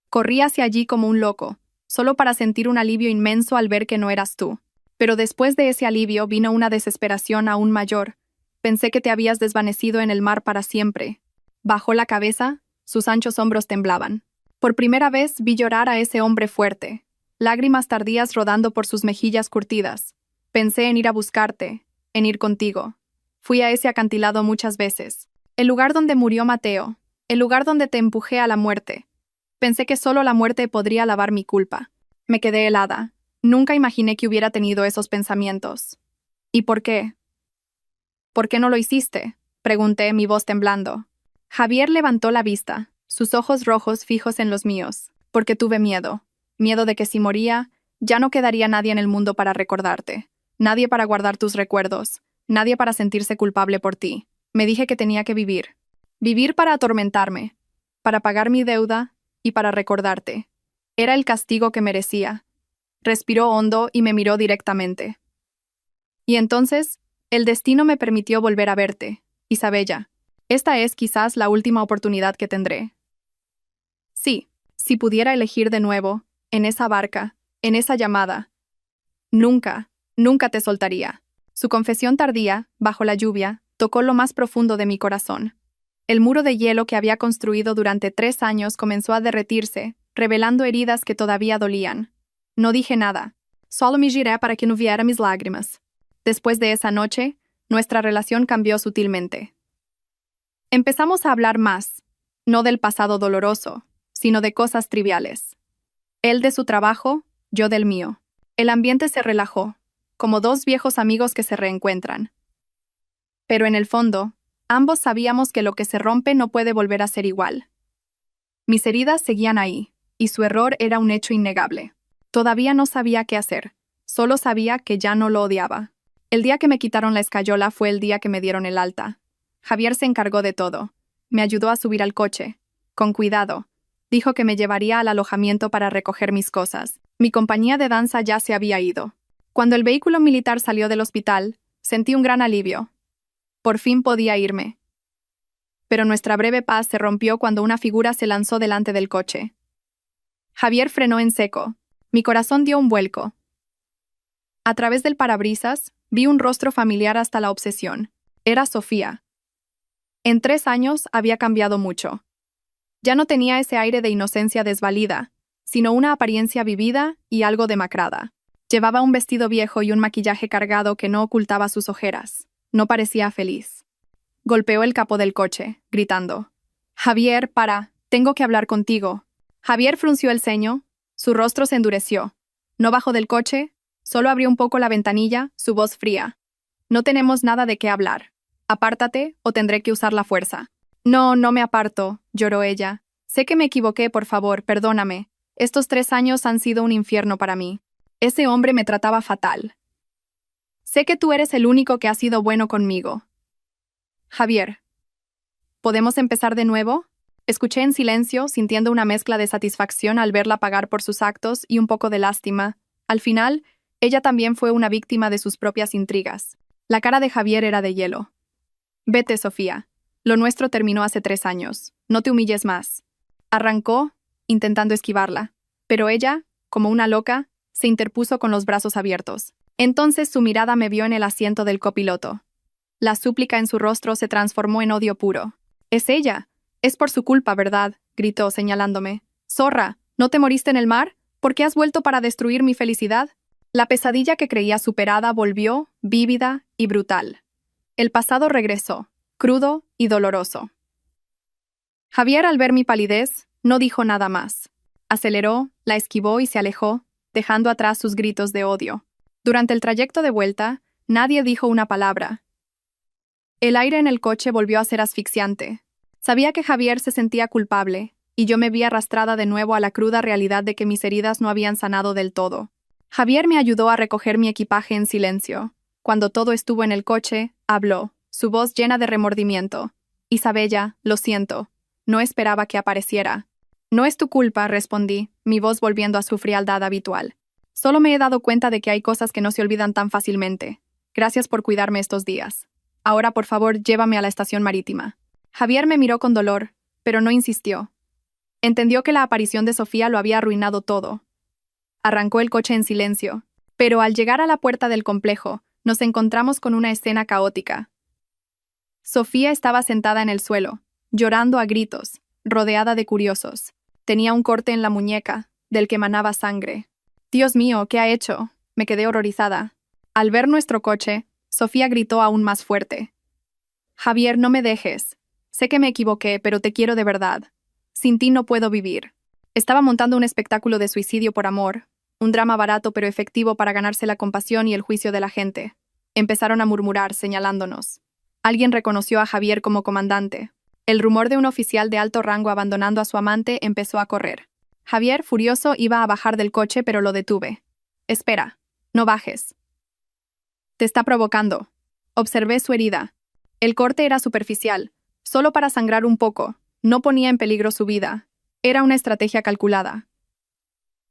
Corrí hacia allí como un loco, solo para sentir un alivio inmenso al ver que no eras tú. Pero después de ese alivio vino una desesperación aún mayor. Pensé que te habías desvanecido en el mar para siempre. Bajó la cabeza, sus anchos hombros temblaban. Por primera vez vi llorar a ese hombre fuerte, lágrimas tardías rodando por sus mejillas curtidas. Pensé en ir a buscarte, en ir contigo. Fui a ese acantilado muchas veces. El lugar donde murió Mateo, el lugar donde te empujé a la muerte. Pensé que solo la muerte podría lavar mi culpa. Me quedé helada. Nunca imaginé que hubiera tenido esos pensamientos. ¿Y por qué? ¿Por qué no lo hiciste?, pregunté, mi voz temblando. Javier levantó la vista, sus ojos rojos fijos en los míos. Porque tuve miedo. Miedo de que si moría, ya no quedaría nadie en el mundo para recordarte. Nadie para guardar tus recuerdos. Nadie para sentirse culpable por ti. Me dije que tenía que vivir. Vivir para atormentarme. Para pagar mi deuda y para recordarte. Era el castigo que merecía. Respiró hondo y me miró directamente. Y entonces, el destino me permitió volver a verte, Isabella. Esta es quizás la última oportunidad que tendré. Sí, si pudiera elegir de nuevo, en esa barca, en esa llamada. Nunca, nunca te soltaría. Su confesión tardía, bajo la lluvia, tocó lo más profundo de mi corazón. El muro de hielo que había construido durante 3 años comenzó a derretirse, revelando heridas que todavía dolían. No dije nada. Solo me giré para que no viera mis lágrimas. Después de esa noche, nuestra relación cambió sutilmente. Empezamos a hablar más, no del pasado doloroso, sino de cosas triviales. Él de su trabajo, yo del mío. El ambiente se relajó, como 2 viejos amigos que se reencuentran. Pero en el fondo, ambos sabíamos que lo que se rompe no puede volver a ser igual. Mis heridas seguían ahí, y su error era un hecho innegable. Todavía no sabía qué hacer, solo sabía que ya no lo odiaba. El día que me quitaron la escayola fue el día que me dieron el alta. Javier se encargó de todo. Me ayudó a subir al coche. Con cuidado. Dijo que me llevaría al alojamiento para recoger mis cosas. Mi compañía de danza ya se había ido. Cuando el vehículo militar salió del hospital, sentí un gran alivio. Por fin podía irme. Pero nuestra breve paz se rompió cuando una figura se lanzó delante del coche. Javier frenó en seco. Mi corazón dio un vuelco. A través del parabrisas, vi un rostro familiar hasta la obsesión. Era Sofía. En 3 años había cambiado mucho. Ya no tenía ese aire de inocencia desvalida, sino una apariencia vivida y algo demacrada. Llevaba un vestido viejo y un maquillaje cargado que no ocultaba sus ojeras. No parecía feliz. Golpeó el capó del coche, gritando: «Javier, para, tengo que hablar contigo». Javier frunció el ceño, su rostro se endureció. No bajó del coche, solo abrió un poco la ventanilla, su voz fría: «No tenemos nada de qué hablar. Apártate o tendré que usar la fuerza». «No, no me aparto», lloró ella. «Sé que me equivoqué, por favor, perdóname. Estos 3 años han sido un infierno para mí. Ese hombre me trataba fatal. Sé que tú eres el único que ha sido bueno conmigo». «Javier, ¿podemos empezar de nuevo?». Escuché en silencio, sintiendo una mezcla de satisfacción al verla pagar por sus actos y un poco de lástima. Al final, ella también fue una víctima de sus propias intrigas. La cara de Javier era de hielo. «Vete, Sofía. Lo nuestro terminó hace 3 años. No te humilles más». Arrancó, intentando esquivarla, pero ella, como una loca, se interpuso con los brazos abiertos. Entonces su mirada me vio en el asiento del copiloto. La súplica en su rostro se transformó en odio puro. «Es ella. Es por su culpa, ¿verdad?», gritó, señalándome. «Zorra, ¿no te moriste en el mar? ¿Por qué has vuelto para destruir mi felicidad?». La pesadilla que creía superada volvió, vívida y brutal. El pasado regresó, crudo y doloroso. Javier, al ver mi palidez, no dijo nada más. Aceleró, la esquivó y se alejó, dejando atrás sus gritos de odio. Durante el trayecto de vuelta, nadie dijo una palabra. El aire en el coche volvió a ser asfixiante. Sabía que Javier se sentía culpable, y yo me vi arrastrada de nuevo a la cruda realidad de que mis heridas no habían sanado del todo. Javier me ayudó a recoger mi equipaje en silencio. Cuando todo estuvo en el coche, habló, su voz llena de remordimiento. «Isabella, lo siento. No esperaba que apareciera». «No es tu culpa», respondí, mi voz volviendo a su frialdad habitual. «Solo me he dado cuenta de que hay cosas que no se olvidan tan fácilmente. Gracias por cuidarme estos días. Ahora, por favor, llévame a la estación marítima». Javier me miró con dolor, pero no insistió. Entendió que la aparición de Sofía lo había arruinado todo. Arrancó el coche en silencio, pero al llegar a la puerta del complejo, nos encontramos con una escena caótica. Sofía estaba sentada en el suelo, llorando a gritos, rodeada de curiosos. Tenía un corte en la muñeca, del que emanaba sangre. «Dios mío, ¿qué ha hecho?», me quedé horrorizada. Al ver nuestro coche, Sofía gritó aún más fuerte. «Javier, no me dejes. Sé que me equivoqué, pero te quiero de verdad. Sin ti no puedo vivir». Estaba montando un espectáculo de suicidio por amor, un drama barato pero efectivo para ganarse la compasión y el juicio de la gente. Empezaron a murmurar, señalándonos. Alguien reconoció a Javier como comandante. El rumor de un oficial de alto rango abandonando a su amante empezó a correr. Javier, furioso, iba a bajar del coche, pero lo detuve. «Espera, no bajes. Te está provocando». Observé su herida. El corte era superficial, solo para sangrar un poco. No ponía en peligro su vida. Era una estrategia calculada.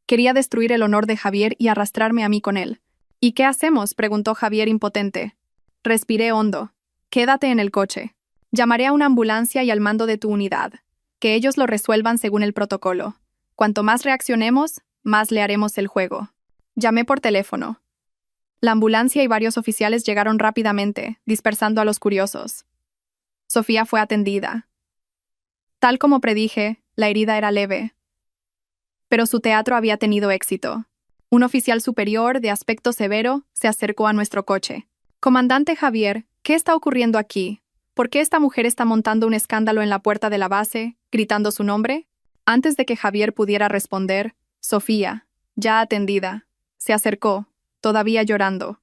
Quería destruir el honor de Javier y arrastrarme a mí con él. «¿Y qué hacemos?», preguntó Javier impotente. Respiré hondo. «Quédate en el coche. Llamaré a una ambulancia y al mando de tu unidad. Que ellos lo resuelvan según el protocolo. Cuanto más reaccionemos, más le haremos el juego». Llamé por teléfono. La ambulancia y varios oficiales llegaron rápidamente, dispersando a los curiosos. Sofía fue atendida. Tal como predije, la herida era leve. Pero su teatro había tenido éxito. Un oficial superior, de aspecto severo, se acercó a nuestro coche. «Comandante Javier, ¿qué está ocurriendo aquí? ¿Por qué esta mujer está montando un escándalo en la puerta de la base, gritando su nombre?». Antes de que Javier pudiera responder, Sofía, ya atendida, se acercó, todavía llorando.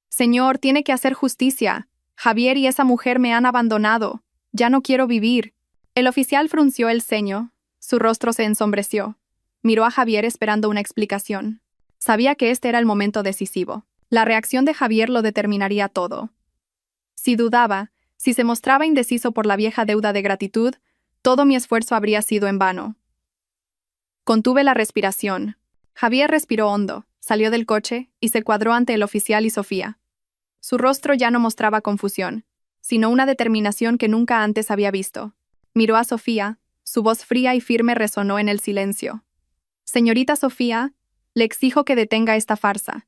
«Señor, tiene que hacer justicia. Javier y esa mujer me han abandonado. Ya no quiero vivir». El oficial frunció el ceño, su rostro se ensombreció. Miró a Javier esperando una explicación. Sabía que este era el momento decisivo. La reacción de Javier lo determinaría todo. Si dudaba, si se mostraba indeciso por la vieja deuda de gratitud, todo mi esfuerzo habría sido en vano. Contuve la respiración. Javier respiró hondo, salió del coche y se cuadró ante el oficial y Sofía. Su rostro ya no mostraba confusión, sino una determinación que nunca antes había visto. Miró a Sofía, su voz fría y firme resonó en el silencio. «Señorita Sofía, le exijo que detenga esta farsa.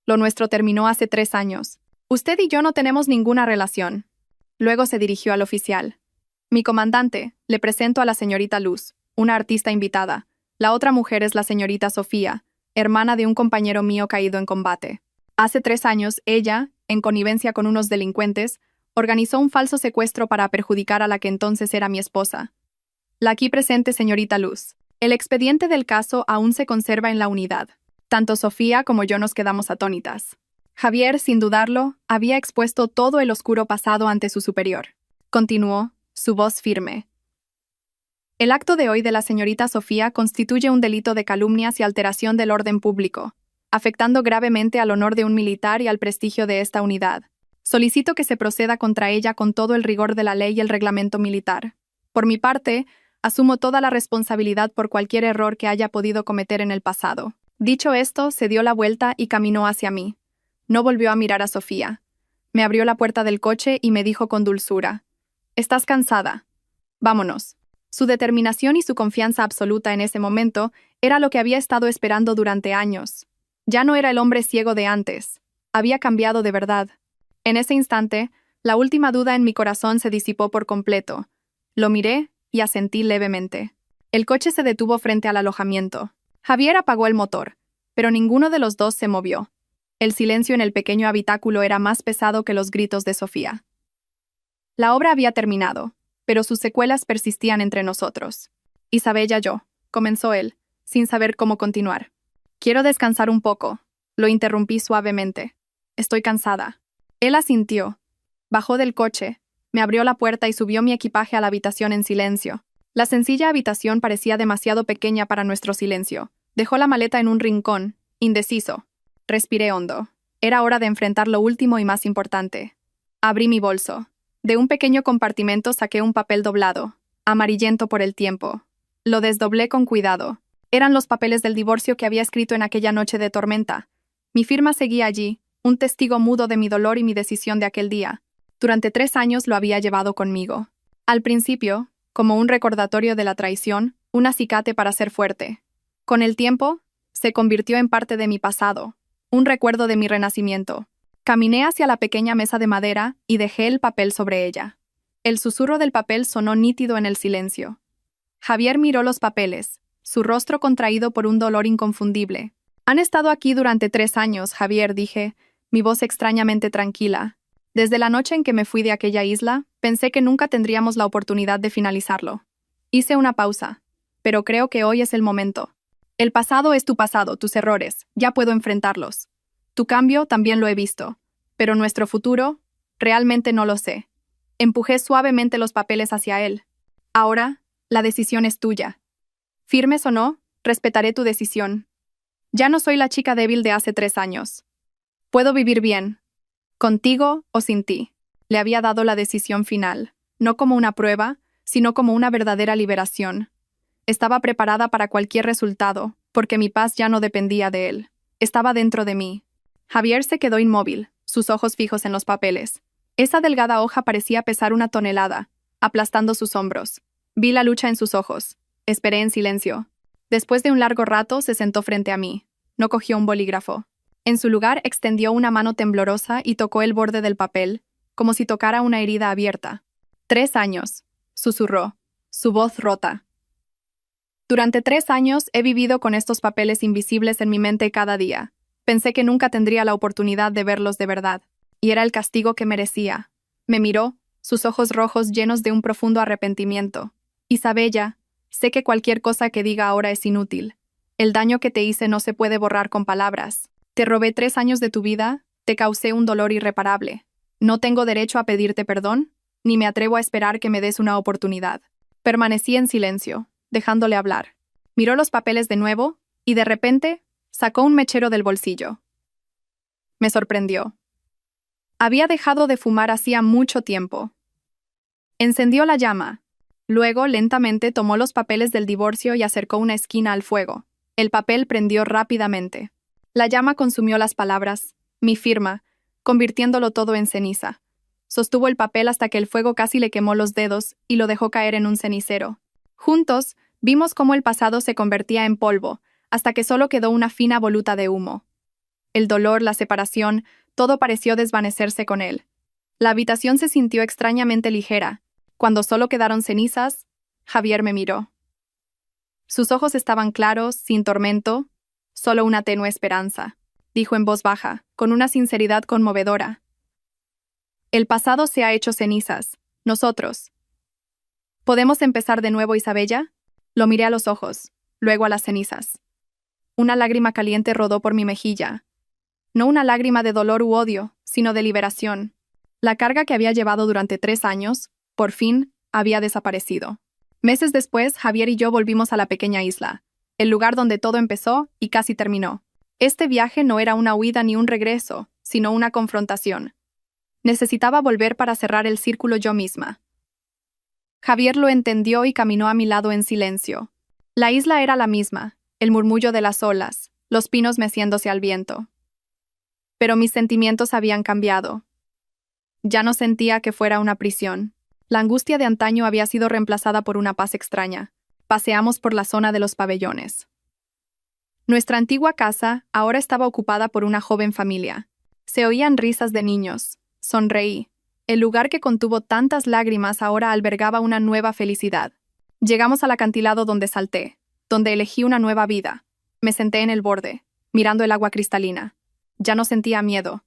Lo nuestro terminó hace 3 años. Usted y yo no tenemos ninguna relación». Luego se dirigió al oficial. «Mi comandante, le presento a la señorita Luz, una artista invitada. La otra mujer es la señorita Sofía, hermana de un compañero mío caído en combate. Hace 3 años, ella, en connivencia con unos delincuentes, organizó un falso secuestro para perjudicar a la que entonces era mi esposa. La aquí presente señorita Luz. El expediente del caso aún se conserva en la unidad. Tanto Sofía como yo nos quedamos atónitas. Javier, sin dudarlo, había expuesto todo el oscuro pasado ante su superior. Continuó, su voz firme. El acto de hoy de la señorita Sofía constituye un delito de calumnias y alteración del orden público, afectando gravemente al honor de un militar y al prestigio de esta unidad. Solicito que se proceda contra ella con todo el rigor de la ley y el reglamento militar. Por mi parte, asumo toda la responsabilidad por cualquier error que haya podido cometer en el pasado. Dicho esto, se dio la vuelta y caminó hacia mí. No volvió a mirar a Sofía. Me abrió la puerta del coche y me dijo con dulzura: «¿Estás cansada? Vámonos». Su determinación y su confianza absoluta en ese momento era lo que había estado esperando durante años. Ya no era el hombre ciego de antes. Había cambiado de verdad. En ese instante, la última duda en mi corazón se disipó por completo. Lo miré y asentí levemente. El coche se detuvo frente al alojamiento. Javier apagó el motor, pero ninguno de los dos se movió. El silencio en el pequeño habitáculo era más pesado que los gritos de Sofía. La obra había terminado, pero sus secuelas persistían entre nosotros. «Isabella, yo», comenzó él, sin saber cómo continuar. «Quiero descansar un poco», lo interrumpí suavemente. «Estoy cansada». Él asintió. Bajó del coche, me abrió la puerta y subió mi equipaje a la habitación en silencio. La sencilla habitación parecía demasiado pequeña para nuestro silencio. Dejó la maleta en un rincón, indeciso. Respiré hondo. Era hora de enfrentar lo último y más importante. Abrí mi bolso. De un pequeño compartimento saqué un papel doblado, amarillento por el tiempo. Lo desdoblé con cuidado. Eran los papeles del divorcio que había escrito en aquella noche de tormenta. Mi firma seguía allí, un testigo mudo de mi dolor y mi decisión de aquel día. Durante 3 años lo había llevado conmigo. Al principio, como un recordatorio de la traición, un acicate para ser fuerte. Con el tiempo, se convirtió en parte de mi pasado, un recuerdo de mi renacimiento. Caminé hacia la pequeña mesa de madera y dejé el papel sobre ella. El susurro del papel sonó nítido en el silencio. Javier miró los papeles, su rostro contraído por un dolor inconfundible. «Han estado aquí durante 3 años, Javier», dije, mi voz extrañamente tranquila. Desde la noche en que me fui de aquella isla, pensé que nunca tendríamos la oportunidad de finalizarlo. Hice una pausa, pero creo que hoy es el momento. El pasado es tu pasado, tus errores, ya puedo enfrentarlos. Tu cambio también lo he visto, pero nuestro futuro, realmente no lo sé. Empujé suavemente los papeles hacia él. Ahora, la decisión es tuya. Firmes o no, respetaré tu decisión. Ya no soy la chica débil de hace 3 años. Puedo vivir bien, contigo o sin ti. Le había dado la decisión final, no como una prueba, sino como una verdadera liberación. Estaba preparada para cualquier resultado, porque mi paz ya no dependía de él. Estaba dentro de mí. Javier se quedó inmóvil, sus ojos fijos en los papeles. Esa delgada hoja parecía pesar 1 tonelada, aplastando sus hombros. Vi la lucha en sus ojos. Esperé en silencio. Después de un largo rato se sentó frente a mí. No cogió un bolígrafo. En su lugar extendió una mano temblorosa y tocó el borde del papel, como si tocara una herida abierta. 3 años, susurró, su voz rota. Durante 3 años he vivido con estos papeles invisibles en mi mente cada día. Pensé que nunca tendría la oportunidad de verlos de verdad, y era el castigo que merecía. Me miró, sus ojos rojos llenos de un profundo arrepentimiento. «Isabella, sé que cualquier cosa que diga ahora es inútil. El daño que te hice no se puede borrar con palabras. Te robé 3 años de tu vida, te causé un dolor irreparable. No tengo derecho a pedirte perdón, ni me atrevo a esperar que me des una oportunidad». Permanecí en silencio, dejándole hablar. Miró los papeles de nuevo, y de repente, sacó un mechero del bolsillo. Me sorprendió. Había dejado de fumar hacía mucho tiempo. Encendió la llama. Luego, lentamente, tomó los papeles del divorcio y acercó una esquina al fuego. El papel prendió rápidamente. La llama consumió las palabras, mi firma, convirtiéndolo todo en ceniza. Sostuvo el papel hasta que el fuego casi le quemó los dedos y lo dejó caer en un cenicero. Juntos, vimos cómo el pasado se convertía en polvo, hasta que solo quedó una fina voluta de humo. El dolor, la separación, todo pareció desvanecerse con él. La habitación se sintió extrañamente ligera. Cuando solo quedaron cenizas, Javier me miró. Sus ojos estaban claros, sin tormento, Solo una tenue esperanza, dijo en voz baja, con una sinceridad conmovedora. El pasado se ha hecho cenizas. Nosotros. ¿Podemos empezar de nuevo, Isabella? Lo miré a los ojos, luego a las cenizas. Una lágrima caliente rodó por mi mejilla. No una lágrima de dolor u odio, sino de liberación. La carga que había llevado durante 3 años, por fin, había desaparecido. Meses después, Javier y yo volvimos a la pequeña isla, el lugar donde todo empezó y casi terminó. Este viaje no era una huida ni un regreso, sino una confrontación. Necesitaba volver para cerrar el círculo yo misma. Javier lo entendió y caminó a mi lado en silencio. La isla era la misma, el murmullo de las olas, los pinos meciéndose al viento. Pero mis sentimientos habían cambiado. Ya no sentía que fuera una prisión. La angustia de antaño había sido reemplazada por una paz extraña. Paseamos por la zona de los pabellones. Nuestra antigua casa ahora estaba ocupada por una joven familia. Se oían risas de niños. Sonreí. El lugar que contuvo tantas lágrimas ahora albergaba una nueva felicidad. Llegamos al acantilado donde salté, donde elegí una nueva vida. Me senté en el borde, mirando el agua cristalina. Ya no sentía miedo.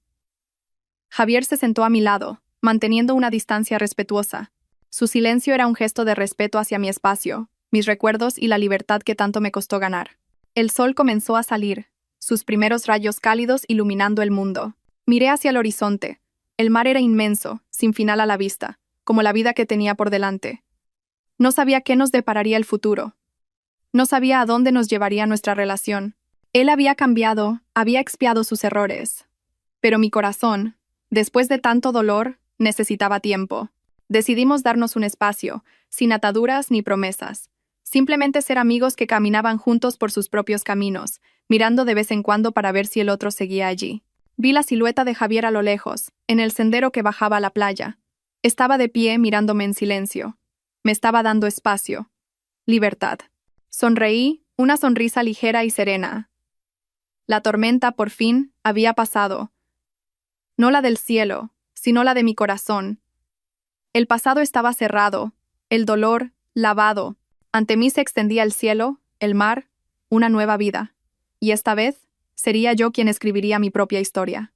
Javier se sentó a mi lado, manteniendo una distancia respetuosa. Su silencio era un gesto de respeto hacia mi espacio, mis recuerdos y la libertad que tanto me costó ganar. El sol comenzó a salir, sus primeros rayos cálidos iluminando el mundo. Miré hacia el horizonte. El mar era inmenso, sin final a la vista, como la vida que tenía por delante. No sabía qué nos depararía el futuro. No sabía a dónde nos llevaría nuestra relación. Él había cambiado, había expiado sus errores. Pero mi corazón, después de tanto dolor, necesitaba tiempo. Decidimos darnos un espacio, sin ataduras ni promesas. Simplemente ser amigos que caminaban juntos por sus propios caminos, mirando de vez en cuando para ver si el otro seguía allí. Vi la silueta de Javier a lo lejos, en el sendero que bajaba a la playa. Estaba de pie mirándome en silencio. Me estaba dando espacio. Libertad. Sonreí, una sonrisa ligera y serena. La tormenta, por fin, había pasado. No la del cielo, sino la de mi corazón. El pasado estaba cerrado, el dolor, lavado. Ante mí se extendía el cielo, el mar, una nueva vida. Y esta vez, sería yo quien escribiría mi propia historia.